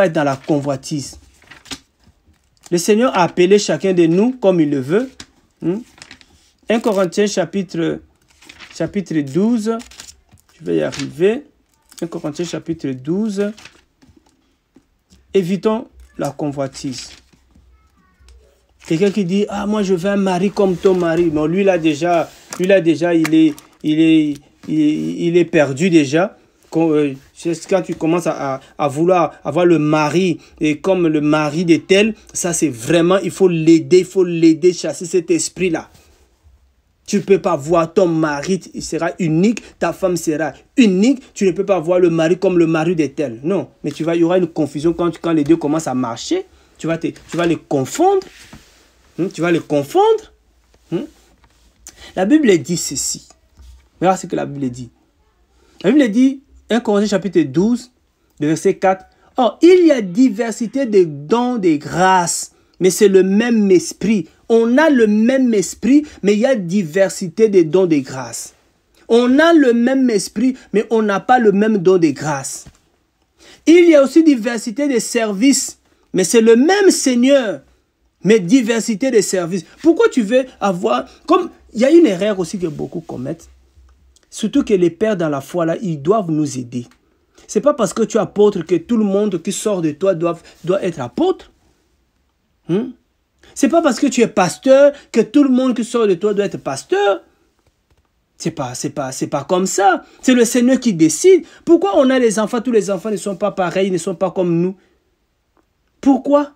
être dans la convoitise. Le Seigneur a appelé chacun de nous comme il le veut. 1 Corinthiens chapitre 12, je vais y arriver. 1 Corinthiens chapitre 12, évitons la convoitise. Quelqu'un qui dit, ah, moi je veux un mari comme ton mari. Non, lui là déjà, il est perdu déjà. quand tu commences à vouloir avoir le mari, et comme le mari de tel, ça c'est vraiment, il faut l'aider, chasser cet esprit-là. Tu ne peux pas voir ton mari, il sera unique, ta femme sera unique, tu ne peux pas voir le mari comme le mari de tel. Non, mais il y aura une confusion quand les deux commencent à marcher, tu vas les confondre. Tu vas les confondre. La Bible dit ceci. Regarde ce que la Bible dit. La Bible dit, 1 Corinthiens chapitre 12, le verset 4. Or, il y a diversité de dons de grâce, mais c'est le même esprit. On a le même esprit, mais il y a diversité de dons de grâce. On a le même esprit, mais on n'a pas le même don de grâce. Il y a aussi diversité de services, mais c'est le même Seigneur, mais diversité de services. Pourquoi tu veux avoir... Comme il y a une erreur aussi que beaucoup commettent. Surtout que les pères dans la foi, là, ils doivent nous aider. Ce n'est pas parce que tu es apôtre que tout le monde qui sort de toi doit être apôtre. Ce n'est pas parce que tu es pasteur que tout le monde qui sort de toi doit être pasteur. C'est pas comme ça. C'est le Seigneur qui décide. Pourquoi on a les enfants? Tous les enfants ne sont pas pareils, ne sont pas comme nous. Pourquoi?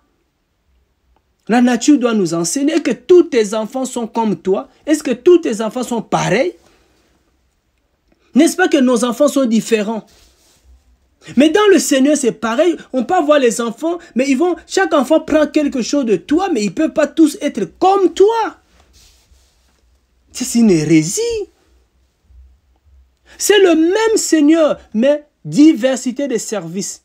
La nature doit nous enseigner que tous tes enfants sont comme toi. Est-ce que tous tes enfants sont pareils? N'est-ce pas que nos enfants sont différents? Mais dans le Seigneur, c'est pareil. On peut avoir les enfants, mais chaque enfant prend quelque chose de toi, mais ils ne peuvent pas tous être comme toi. C'est une hérésie. C'est le même Seigneur, mais diversité de services.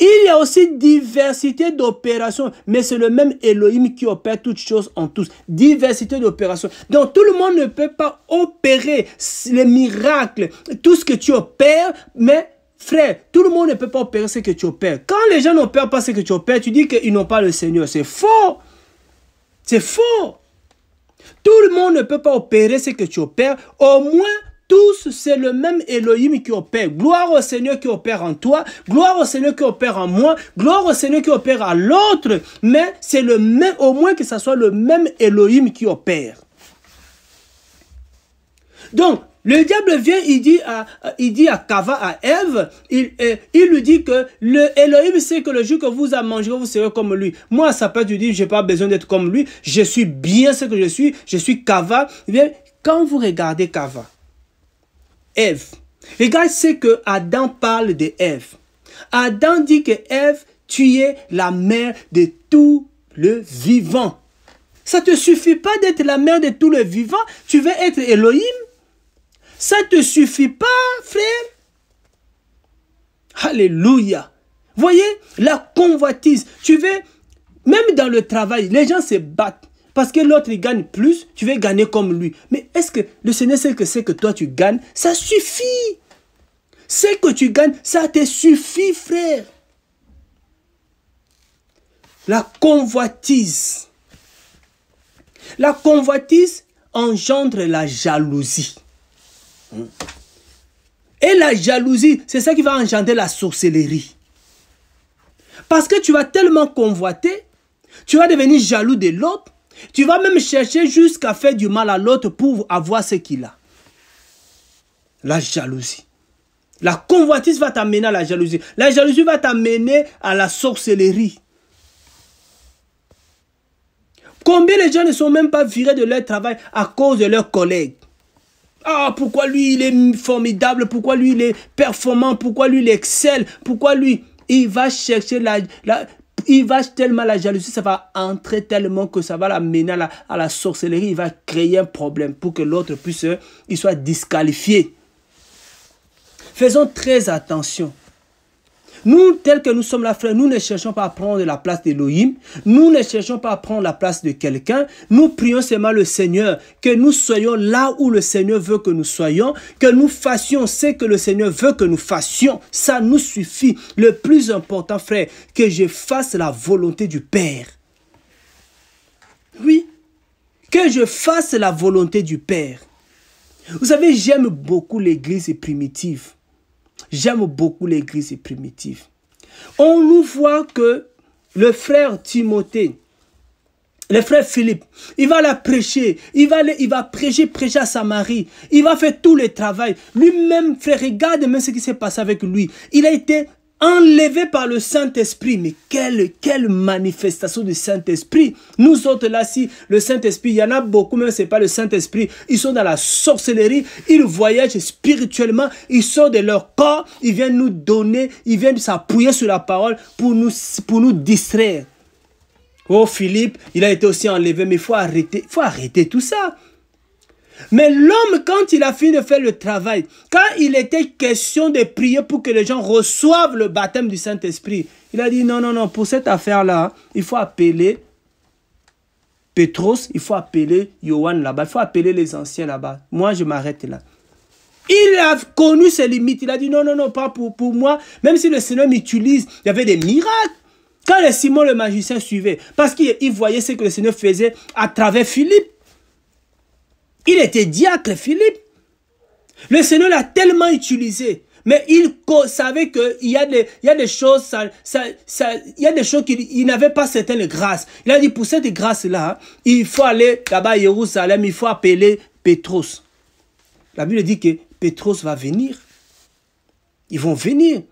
Il y a aussi diversité d'opérations, mais c'est le même Elohim qui opère toutes choses en tous. Diversité d'opérations. Donc tout le monde ne peut pas opérer les miracles, tout ce que tu opères, mais frère, tout le monde ne peut pas opérer ce que tu opères. Quand les gens n'opèrent pas ce que tu opères, tu dis qu'ils n'ont pas le Seigneur. C'est faux. C'est faux. Tout le monde ne peut pas opérer ce que tu opères. Au moins, tous, c'est le même Elohim qui opère. Gloire au Seigneur qui opère en toi. Gloire au Seigneur qui opère en moi. Gloire au Seigneur qui opère à l'autre. Mais c'est le même, au moins que ce soit le même Elohim qui opère. Donc, le diable vient, il dit à Kava, à Ève, il lui dit que le Elohim sait que le jour que vous en mangerez, vous serez comme lui. Moi, ça peut te dire, je n'ai pas besoin d'être comme lui. Je suis bien ce que je suis Kava. Eh bien, quand vous regardez Kava, Ève. Regarde ce que Adam parle de Ève. Adam dit que Ève, tu es la mère de tout le vivant. Ça ne te suffit pas d'être la mère de tout le vivant. Tu veux être Elohim. Ça ne te suffit pas, frère. Alléluia. Voyez, la convoitise. Tu veux, même dans le travail, les gens se battent. Parce que l'autre, il gagne plus, tu veux gagner comme lui. Mais est-ce que le Seigneur sait que c'est que toi, tu gagnes? Ça suffit. C'est que tu gagnes, ça te suffit, frère. La convoitise. La convoitise engendre la jalousie. Et la jalousie, c'est ça qui va engendrer la sorcellerie. Parce que tu vas tellement convoiter, tu vas devenir jaloux de l'autre. Tu vas même chercher jusqu'à faire du mal à l'autre pour avoir ce qu'il a. La jalousie. La convoitise va t'amener à la jalousie. La jalousie va t'amener à la sorcellerie. Combien de gens ne sont même pas virés de leur travail à cause de leurs collègues? Ah, pourquoi lui, il est formidable? Pourquoi lui, il est performant? Pourquoi lui, il excelle? Pourquoi lui, il va chercher il va tellement la jalousie, ça va entrer tellement que ça va l'amener à la sorcellerie. Il va créer un problème pour que l'autre puisse, il soit disqualifié. Faisons très attention. Nous, tels que nous sommes là, frère, nous ne cherchons pas à prendre la place d'Elohim. Nous ne cherchons pas à prendre la place de quelqu'un. Nous prions seulement le Seigneur, que nous soyons là où le Seigneur veut que nous soyons, que nous fassions ce que le Seigneur veut que nous fassions. Ça nous suffit. Le plus important, frère, que je fasse la volonté du Père. Oui, que je fasse la volonté du Père. Vous savez, j'aime beaucoup l'église primitive. J'aime beaucoup l'église primitive. On nous voit que le frère Timothée, le frère Philippe, il va la prêcher, il va prêcher à Samarie, il va faire tout le travail. Lui-même, frère, regarde même ce qui s'est passé avec lui. Il a été enlevé par le Saint-Esprit. Mais quelle manifestation du Saint-Esprit. Nous autres là, si le Saint-Esprit, il y en a beaucoup, même ce n'est pas le Saint-Esprit, ils sont dans la sorcellerie, ils voyagent spirituellement, ils sortent de leur corps, ils viennent nous donner, ils viennent s'appuyer sur la parole pour nous distraire. Oh Philippe, il a été aussi enlevé, mais il faut arrêter tout ça. Mais l'homme, quand il a fini de faire le travail, quand il était question de prier pour que les gens reçoivent le baptême du Saint-Esprit, il a dit non, pour cette affaire-là, il faut appeler Pétros, il faut appeler Yohan là-bas, il faut appeler les anciens là-bas. Moi, je m'arrête là. Il a connu ses limites, il a dit non, pas pour moi, même si le Seigneur m'utilise, il y avait des miracles. Quand le Simon le magicien suivait, parce qu'il voyait ce que le Seigneur faisait à travers Philippe. Il était diacre, Philippe. Le Seigneur l'a tellement utilisé. Mais il savait qu'il y a des choses, il y a des choses qu'il n'avait pas certaines grâces. Il a dit, pour cette grâce-là, il faut aller là-bas à Jérusalem, il faut appeler Pétros. La Bible dit que Pétros va venir. Ils vont venir.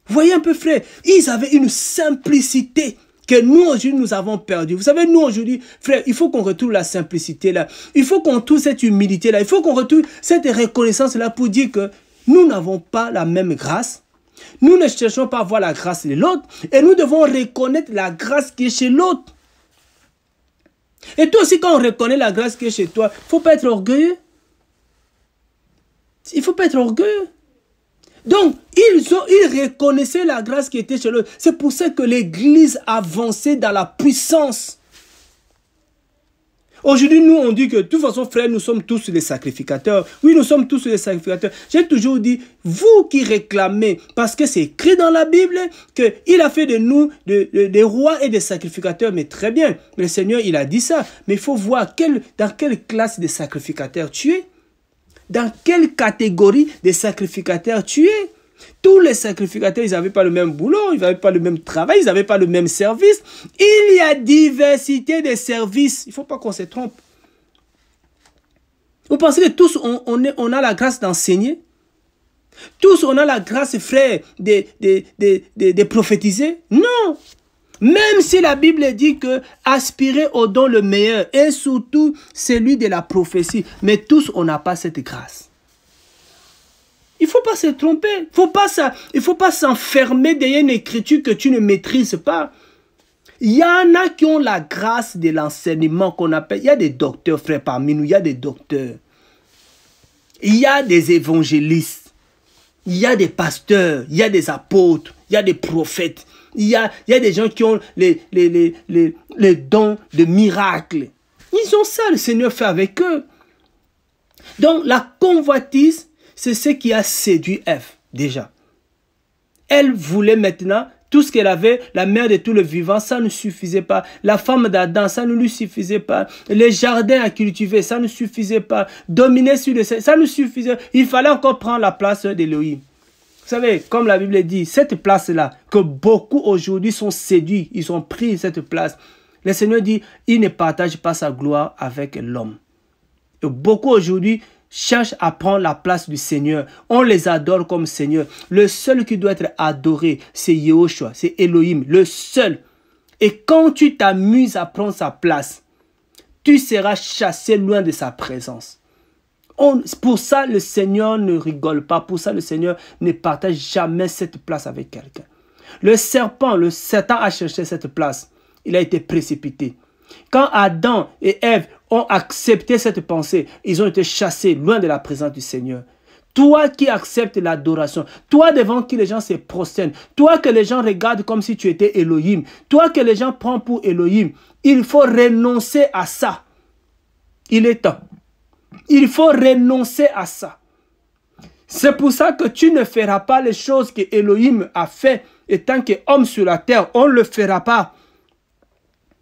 Vous voyez un peu, frère, ils avaient une simplicité que nous, aujourd'hui, nous avons perdu. Vous savez, nous, aujourd'hui, frère, il faut qu'on retrouve la simplicité là. Il faut qu'on retrouve cette humilité là. Il faut qu'on retrouve cette reconnaissance là pour dire que nous n'avons pas la même grâce. Nous ne cherchons pas à voir la grâce de l'autre. Et nous devons reconnaître la grâce qui est chez l'autre. Et toi aussi, quand on reconnaît la grâce qui est chez toi, il ne faut pas être orgueilleux. Il ne faut pas être orgueilleux. Donc, ils reconnaissaient la grâce qui était chez eux. C'est pour ça que l'Église avançait dans la puissance. Aujourd'hui, nous, on dit que de toute façon, frère, nous sommes tous les sacrificateurs. Oui, nous sommes tous les sacrificateurs. J'ai toujours dit, vous qui réclamez, parce que c'est écrit dans la Bible, qu'il a fait de nous des rois et des sacrificateurs. Mais très bien, le Seigneur, il a dit ça. Mais il faut voir dans quelle classe de sacrificateurs tu es. Dans quelle catégorie de sacrificateurs tu es? Tous les sacrificateurs, ils n'avaient pas le même boulot, ils n'avaient pas le même travail, ils n'avaient pas le même service. Il y a diversité de services. Il ne faut pas qu'on se trompe. Vous pensez que tous, on a la grâce d'enseigner? Tous, on a la grâce, frère, de prophétiser? Non! Même si la Bible dit que aspirer au don le meilleur et surtout celui de la prophétie, mais tous on n'a pas cette grâce. Il ne faut pas se tromper, il ne faut pas s'enfermer derrière une écriture que tu ne maîtrises pas. Il y en a qui ont la grâce de l'enseignement qu'on appelle, il y a des docteurs frères parmi nous, il y a des docteurs, il y a des évangélistes, il y a des pasteurs, il y a des apôtres, il y a des prophètes. Il y a des gens qui ont les dons de miracles. Ils ont ça, le Seigneur fait avec eux. Donc, la convoitise, c'est ce qui a séduit Ève, déjà. Elle voulait maintenant tout ce qu'elle avait, la mère de tous les vivants, ça ne suffisait pas. La femme d'Adam, ça ne lui suffisait pas. Les jardins à cultiver, ça ne suffisait pas. Dominer sur le ciel, ça ne suffisait pas. Il fallait encore prendre la place d'Élohim. Vous savez, comme la Bible dit, cette place-là, que beaucoup aujourd'hui sont séduits, ils ont pris cette place. Le Seigneur dit, il ne partage pas sa gloire avec l'homme. Et beaucoup aujourd'hui cherchent à prendre la place du Seigneur. On les adore comme Seigneur. Le seul qui doit être adoré, c'est Yehoshua, c'est Elohim, le seul. Et quand tu t'amuses à prendre sa place, tu seras chassé loin de sa présence. Pour ça, le Seigneur ne rigole pas. Pour ça, le Seigneur ne partage jamais cette place avec quelqu'un. Le Satan a cherché cette place. Il a été précipité. Quand Adam et Ève ont accepté cette pensée, ils ont été chassés loin de la présence du Seigneur. Toi qui acceptes l'adoration, toi devant qui les gens se prosternent, toi que les gens regardent comme si tu étais Elohim, toi que les gens prennent pour Elohim, il faut renoncer à ça. Il est temps. Il faut renoncer à ça. C'est pour ça que tu ne feras pas les choses que Elohim a fait. Et tant qu'homme sur la terre, on ne le fera pas.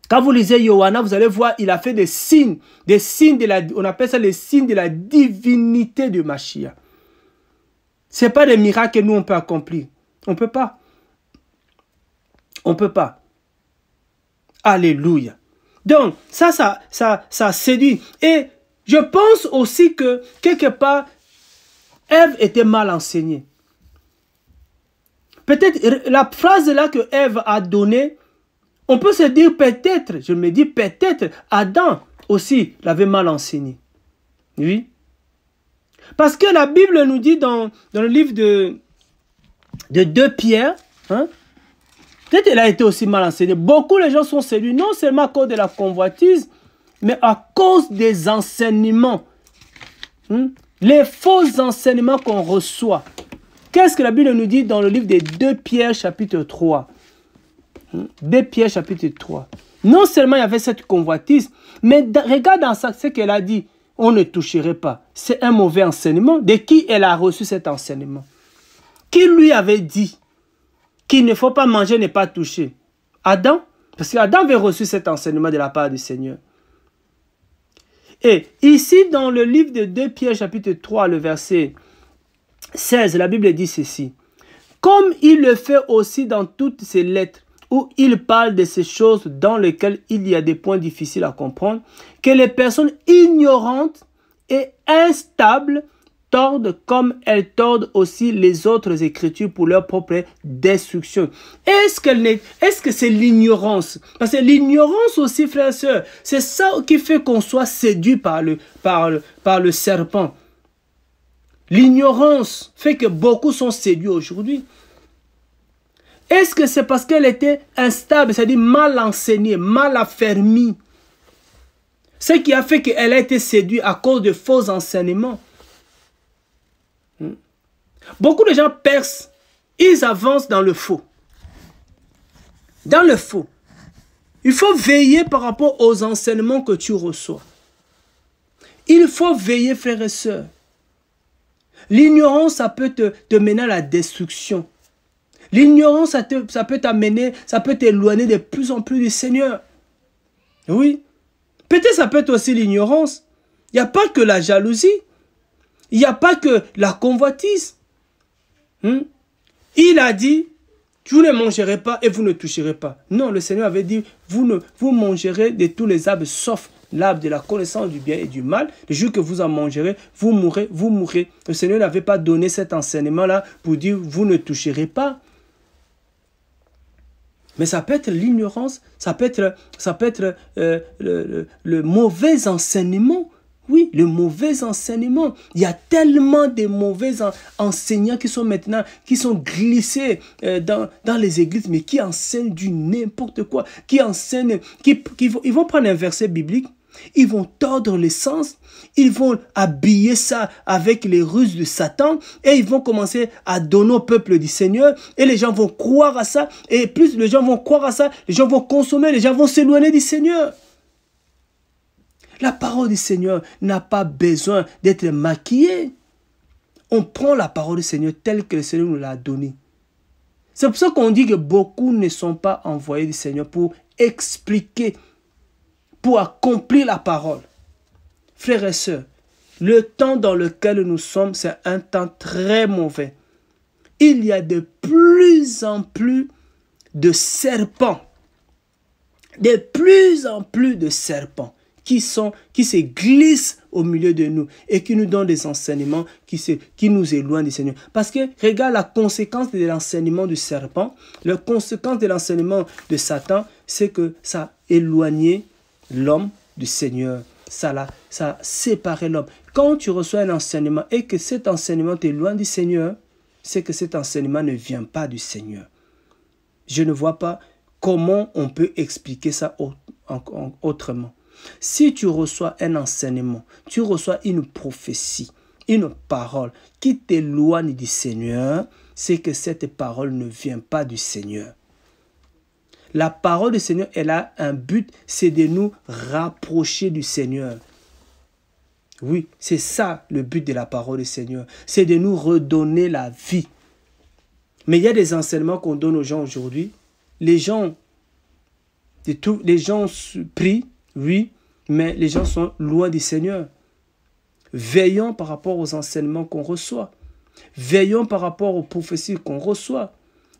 Quand vous lisez Yohanna, vous allez voir, il a fait des signes on appelle ça les signes de la divinité de Mashiach. Ce n'est pas des miracles que nous on peut accomplir. On ne peut pas. On ne peut pas. Alléluia. Donc, ça séduit. Et je pense aussi que, quelque part, Ève était mal enseignée. Peut-être, la phrase là que Ève a donnée, on peut se dire peut-être, je me dis peut-être, Adam aussi l'avait mal enseigné. Oui. Parce que la Bible nous dit dans le livre de 2 Pierre, hein, peut-être elle a été aussi mal enseignée. Beaucoup de gens sont séduits, non seulement à cause de la convoitise, mais à cause des enseignements. Les faux enseignements qu'on reçoit. Qu'est-ce que la Bible nous dit dans le livre de 2 Pierre chapitre 3? 2 Pierre chapitre 3. Non seulement il y avait cette convoitise, mais regarde dans ça ce qu'elle a dit. On ne toucherait pas. C'est un mauvais enseignement. De qui elle a reçu cet enseignement? Qui lui avait dit qu'il ne faut pas manger, ne pas toucher? Adam? Parce qu'Adam avait reçu cet enseignement de la part du Seigneur. Et ici, dans le livre de 2 Pierre chapitre 3, le verset 16, la Bible dit ceci. Comme il le fait aussi dans toutes ses lettres, où il parle de ces choses dans lesquelles il y a des points difficiles à comprendre, que les personnes ignorantes et instables tordent comme elles tordent aussi les autres écritures pour leur propre destruction. Est-ce que c'est l'ignorance? Parce que l'ignorance aussi, frères et sœurs, c'est ça qui fait qu'on soit séduit par le serpent. L'ignorance fait que beaucoup sont séduits aujourd'hui. Est-ce que c'est parce qu'elle était instable, c'est-à-dire mal enseignée, mal affermie? Ce qui a fait qu'elle a été séduite à cause de faux enseignements. Beaucoup de gens percent, ils avancent dans le faux. Dans le faux. Il faut veiller par rapport aux enseignements que tu reçois. Il faut veiller, frères et sœurs. L'ignorance, ça peut te mener à la destruction. L'ignorance, ça peut t'amener, ça peut t'éloigner de plus en plus du Seigneur. Oui. Peut-être ça peut être aussi l'ignorance. Il n'y a pas que la jalousie. Il n'y a pas que la convoitise. Il a dit, vous ne mangerez pas et vous ne toucherez pas. Non, le Seigneur avait dit, vous mangerez de tous les arbres sauf l'arbre de la connaissance du bien et du mal. Le jour que vous en mangerez, vous mourrez, vous mourrez. Le Seigneur n'avait pas donné cet enseignement-là pour dire, vous ne toucherez pas. Mais ça peut être l'ignorance, ça peut être le mauvais enseignement. Oui, le mauvais enseignement. Il y a tellement de mauvais enseignants qui sont maintenant, qui sont glissés dans les églises, mais qui enseignent du n'importe quoi, qui enseignent, ils vont prendre un verset biblique, ils vont tordre le sens, ils vont habiller ça avec les ruses de Satan et ils vont commencer à donner au peuple du Seigneur et les gens vont croire à ça et plus les gens vont croire à ça, les gens vont consommer, les gens vont s'éloigner du Seigneur. La parole du Seigneur n'a pas besoin d'être maquillée. On prend la parole du Seigneur telle que le Seigneur nous l'a donnée. C'est pour ça qu'on dit que beaucoup ne sont pas envoyés du Seigneur pour expliquer, pour accomplir la parole. Frères et sœurs, le temps dans lequel nous sommes, c'est un temps très mauvais. Il y a de plus en plus de serpents. De plus en plus de serpents qui se glissent au milieu de nous et qui nous donnent des enseignements qui nous éloignent du Seigneur. Parce que regarde la conséquence de l'enseignement du serpent, la conséquence de l'enseignement de Satan, c'est que ça a éloigné l'homme du Seigneur. Ça a séparé l'homme. Quand tu reçois un enseignement et que cet enseignement t'éloigne du Seigneur, c'est que cet enseignement ne vient pas du Seigneur. Je ne vois pas comment on peut expliquer ça autrement. Si tu reçois un enseignement, tu reçois une prophétie, une parole qui t'éloigne du Seigneur, c'est que cette parole ne vient pas du Seigneur. La parole du Seigneur, elle a un but, c'est de nous rapprocher du Seigneur. Oui, c'est ça le but de la parole du Seigneur. C'est de nous redonner la vie. Mais il y a des enseignements qu'on donne aux gens aujourd'hui. Les gens prient, oui, mais les gens sont loin du Seigneur. Veillons par rapport aux enseignements qu'on reçoit. Veillons par rapport aux prophéties qu'on reçoit.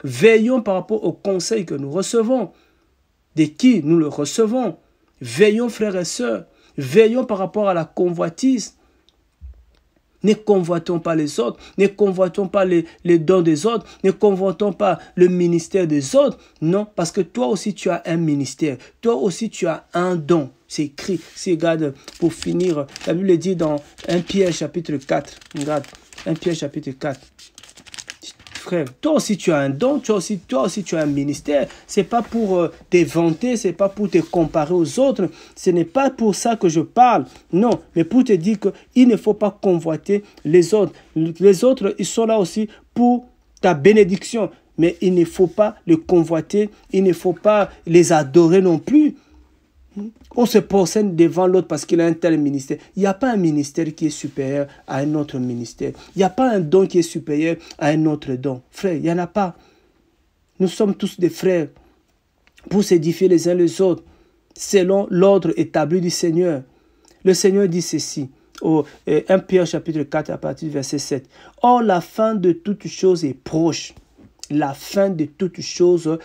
Veillons par rapport aux conseils que nous recevons. De qui nous le recevons? Veillons, frères et sœurs. Veillons par rapport à la convoitise. Ne convoitons pas les autres, ne convoitons pas les dons des autres, ne convoitons pas le ministère des autres. Non, parce que toi aussi tu as un ministère, toi aussi tu as un don. C'est écrit, si regarde, pour finir, la Bible dit dans 1 Pierre chapitre 4, regarde, 1 Pierre chapitre 4. Frère, toi aussi tu as un don, toi aussi tu as un ministère. C'est pas pour te vanter, c'est pas pour te comparer aux autres. Ce n'est pas pour ça que je parle. Non, mais pour te dire qu'il ne faut pas convoiter les autres. Les autres, ils sont là aussi pour ta bénédiction. Mais il ne faut pas les convoiter, il ne faut pas les adorer non plus. On se procède devant l'autre parce qu'il a un tel ministère. Il n'y a pas un ministère qui est supérieur à un autre ministère. Il n'y a pas un don qui est supérieur à un autre don. Frère, il n'y en a pas. Nous sommes tous des frères pour s'édifier les uns les autres selon l'ordre établi du Seigneur. Le Seigneur dit ceci, au 1 Pierre chapitre 4 à partir du verset 7. Or, la fin de toutes choses est proche. La fin de toutes choses,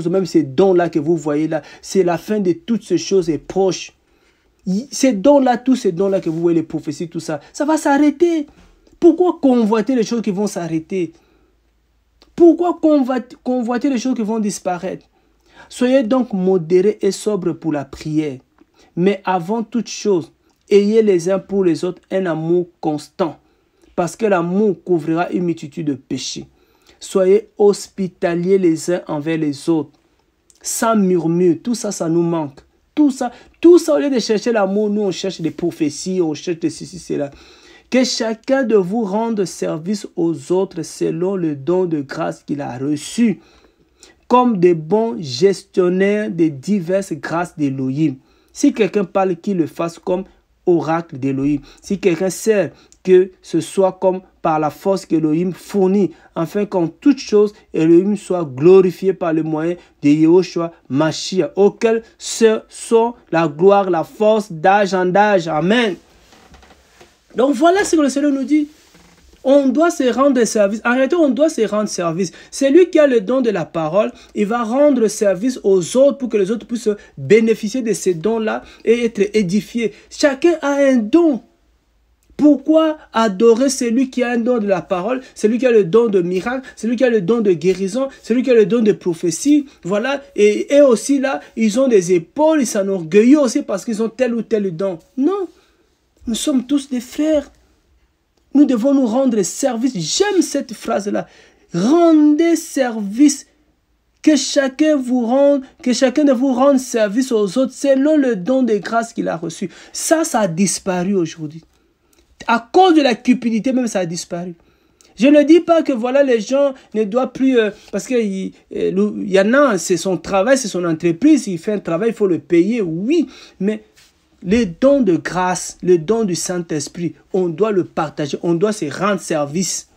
même ces dons-là que vous voyez là, c'est la fin de toutes ces choses est proche. Ces dons-là, tous ces dons-là que vous voyez, les prophéties, tout ça, ça va s'arrêter. Pourquoi convoiter les choses qui vont s'arrêter? Pourquoi convoiter les choses qui vont disparaître? Soyez donc modérés et sobres pour la prière. Mais avant toute chose, ayez les uns pour les autres un amour constant, parce que l'amour couvrira une multitude de péchés. Soyez hospitaliers les uns envers les autres, sans murmure. Tout ça, ça nous manque. Tout ça, au lieu de chercher l'amour, nous on cherche des prophéties, on cherche de ceci, cela. Que chacun de vous rende service aux autres selon le don de grâce qu'il a reçu, comme des bons gestionnaires des diverses grâces d'Élohim. Si quelqu'un parle, qu'il le fasse comme oracle d'Élohim. Si quelqu'un sert, que ce soit comme par la force qu'Élohim fournit, afin qu'en toute chose, Élohim soit glorifié par le moyen de Yahushua Mashiach, auquel sont la gloire, la force d'âge en âge. Amen. Donc voilà ce que le Seigneur nous dit. On doit se rendre service. En réalité, on doit se rendre service. Celui qui a le don de la parole, il va rendre service aux autres pour que les autres puissent bénéficier de ces dons-là et être édifiés. Chacun a un don. Pourquoi adorer celui qui a un don de la parole, celui qui a le don de miracle, celui qui a le don de guérison, celui qui a le don de prophétie, voilà, et aussi là, ils ont des épaules, ils s'enorgueillissent aussi parce qu'ils ont tel ou tel don. Non, nous sommes tous des frères. Nous devons nous rendre service. J'aime cette phrase-là. Rendez service. Que chacun de vous rende service aux autres selon le don de grâce qu'il a reçu. Ça a disparu aujourd'hui. À cause de la cupidité, même ça a disparu. Je ne dis pas que voilà, les gens ne doivent plus... parce qu'il y en a, c'est son travail, c'est son entreprise. Il fait un travail, il faut le payer, oui. Mais les dons de grâce, le don du Saint-Esprit, on doit le partager, on doit se rendre service.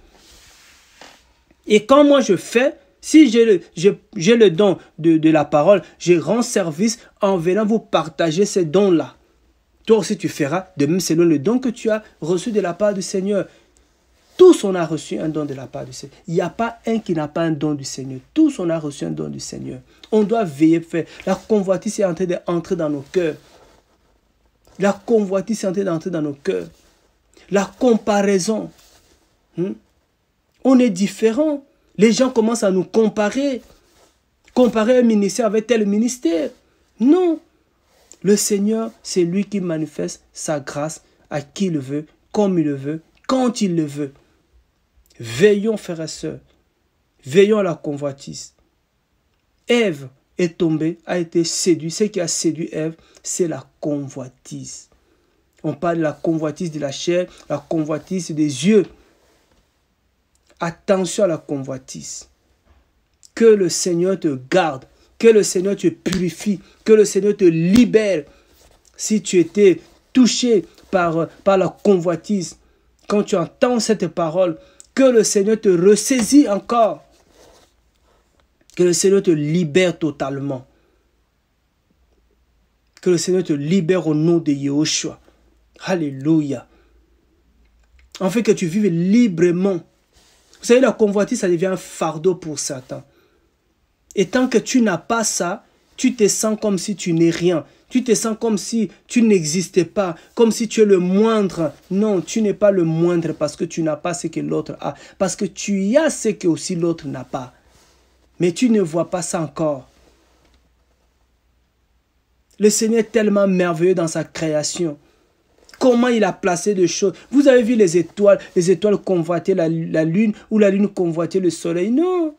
Et quand moi je fais, si j'ai le don de la parole, je rends service en venant vous partager ces dons-là. Toi aussi tu feras de même selon le don que tu as reçu de la part du Seigneur. Tous on a reçu un don de la part du Seigneur. Il n'y a pas un qui n'a pas un don du Seigneur. Tous on a reçu un don du Seigneur. On doit veiller, faire. La convoitise est en train d'entrer dans nos cœurs. La convoitise est en train d'entrer dans nos cœurs. La comparaison. On est différents. Les gens commencent à nous comparer. Comparer un ministère avec tel ministère. Non. Le Seigneur, c'est lui qui manifeste sa grâce à qui il le veut, comme il le veut, quand il le veut. Veillons, frères et sœurs. Veillons à la convoitise. Ève est tombée, a été séduite. Ce qui a séduit Ève, c'est la convoitise. On parle de la convoitise de la chair, la convoitise des yeux. Attention à la convoitise. Que le Seigneur te garde, que le Seigneur te purifie, que le Seigneur te libère. Si tu étais touché par la convoitise, quand tu entends cette parole, que le Seigneur te ressaisit encore. Que le Seigneur te libère totalement. Que le Seigneur te libère au nom de Yahushua. Alléluia. En fait, que tu vives librement. Vous savez, la convoitise, ça devient un fardeau pour Satan. Et tant que tu n'as pas ça, tu te sens comme si tu n'es rien. Tu te sens comme si tu n'existais pas, comme si tu es le moindre. Non, tu n'es pas le moindre parce que tu n'as pas ce que l'autre a. Parce que tu as ce que aussi l'autre n'a pas. Mais tu ne vois pas ça encore. Le Seigneur est tellement merveilleux dans sa création. Comment il a placé des choses. Vous avez vu les étoiles convoitaient la lune ou la lune convoitait le soleil. Non.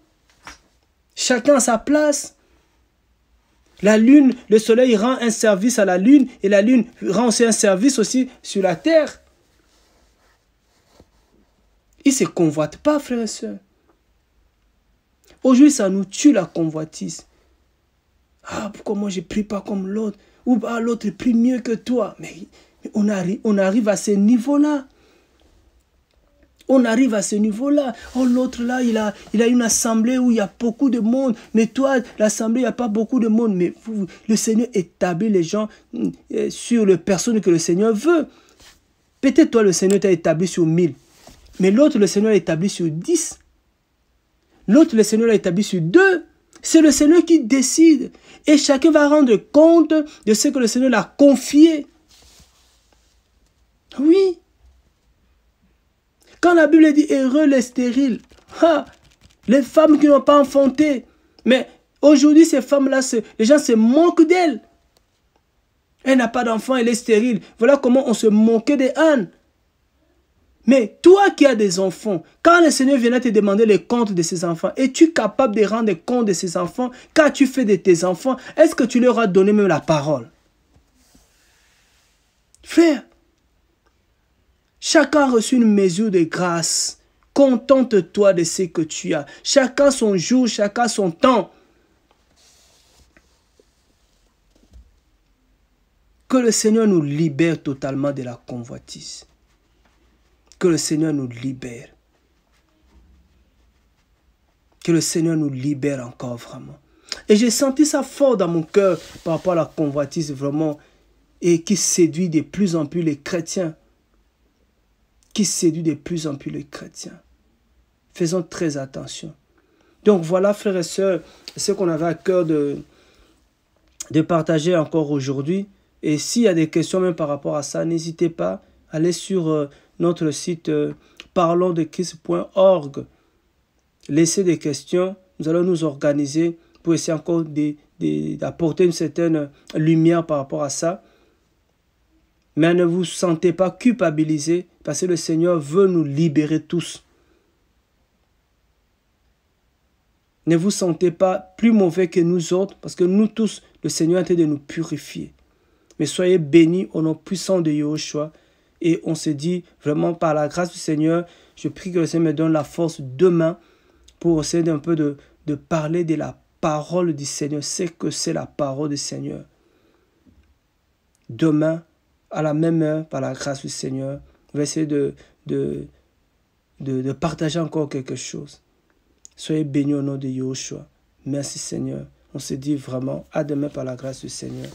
Chacun a sa place. La lune, le soleil rend un service à la lune et la lune rend aussi un service aussi sur la terre. Ils ne se convoitent pas, frères et sœurs. Aujourd'hui, ça nous tue la convoitise. Ah, pourquoi moi je ne prie pas comme l'autre? Ou ah, l'autre prie mieux que toi. Mais on arrive à ce niveau-là. On arrive à ce niveau-là. Oh, l'autre là, il a une assemblée où il y a beaucoup de monde. Mais toi, l'assemblée, il n'y a pas beaucoup de monde. Mais le Seigneur établit les gens sur les personnes que le Seigneur veut. Peut-être toi, le Seigneur t'a établi sur 1000. Mais l'autre, le Seigneur l'a établi sur 10. L'autre, le Seigneur l'a établi sur 2. C'est le Seigneur qui décide. Et chacun va rendre compte de ce que le Seigneur l'a confié. Oui. Quand la Bible dit heureux les stériles, les femmes qui n'ont pas enfanté. Mais aujourd'hui, ces femmes-là, les gens se moquent d'elles. Elle n'a pas d'enfant, elle est stérile. Voilà comment on se moquait des ânes. Mais toi qui as des enfants, quand le Seigneur viendra te demander les comptes de ses enfants, es-tu capable de rendre compte de ses enfants? Qu'as-tu fait de tes enfants? Est-ce que tu leur as donné même la parole? Frère, chacun a reçu une mesure de grâce. Contente-toi de ce que tu as. Chacun son jour, chacun son temps. Que le Seigneur nous libère totalement de la convoitise. Que le Seigneur nous libère. Que le Seigneur nous libère encore vraiment. Et j'ai senti ça fort dans mon cœur par rapport à la convoitise vraiment. Et qui séduit de plus en plus les chrétiens. Qui séduit de plus en plus les chrétiens. Faisons très attention. Donc voilà, frères et sœurs, ce qu'on avait à cœur de partager encore aujourd'hui. Et s'il y a des questions même par rapport à ça, n'hésitez pas. Allez sur notre site parlonsdechrist.org. Laissez des questions. Nous allons nous organiser pour essayer encore d'apporter une certaine lumière par rapport à ça. Mais ne vous sentez pas culpabilisés parce que le Seigneur veut nous libérer tous. Ne vous sentez pas plus mauvais que nous autres parce que nous tous, le Seigneur est en train de nous purifier. Mais soyez bénis au nom puissant de Yahushua. Et on se dit vraiment par la grâce du Seigneur, je prie que le Seigneur me donne la force demain pour essayer un peu de parler de la parole du Seigneur. C'est que c'est la parole du Seigneur. Demain, à la même heure, par la grâce du Seigneur, on va essayer de partager encore quelque chose. Soyez bénis au nom de Yahushua. Merci Seigneur. On se dit vraiment à demain par la grâce du Seigneur.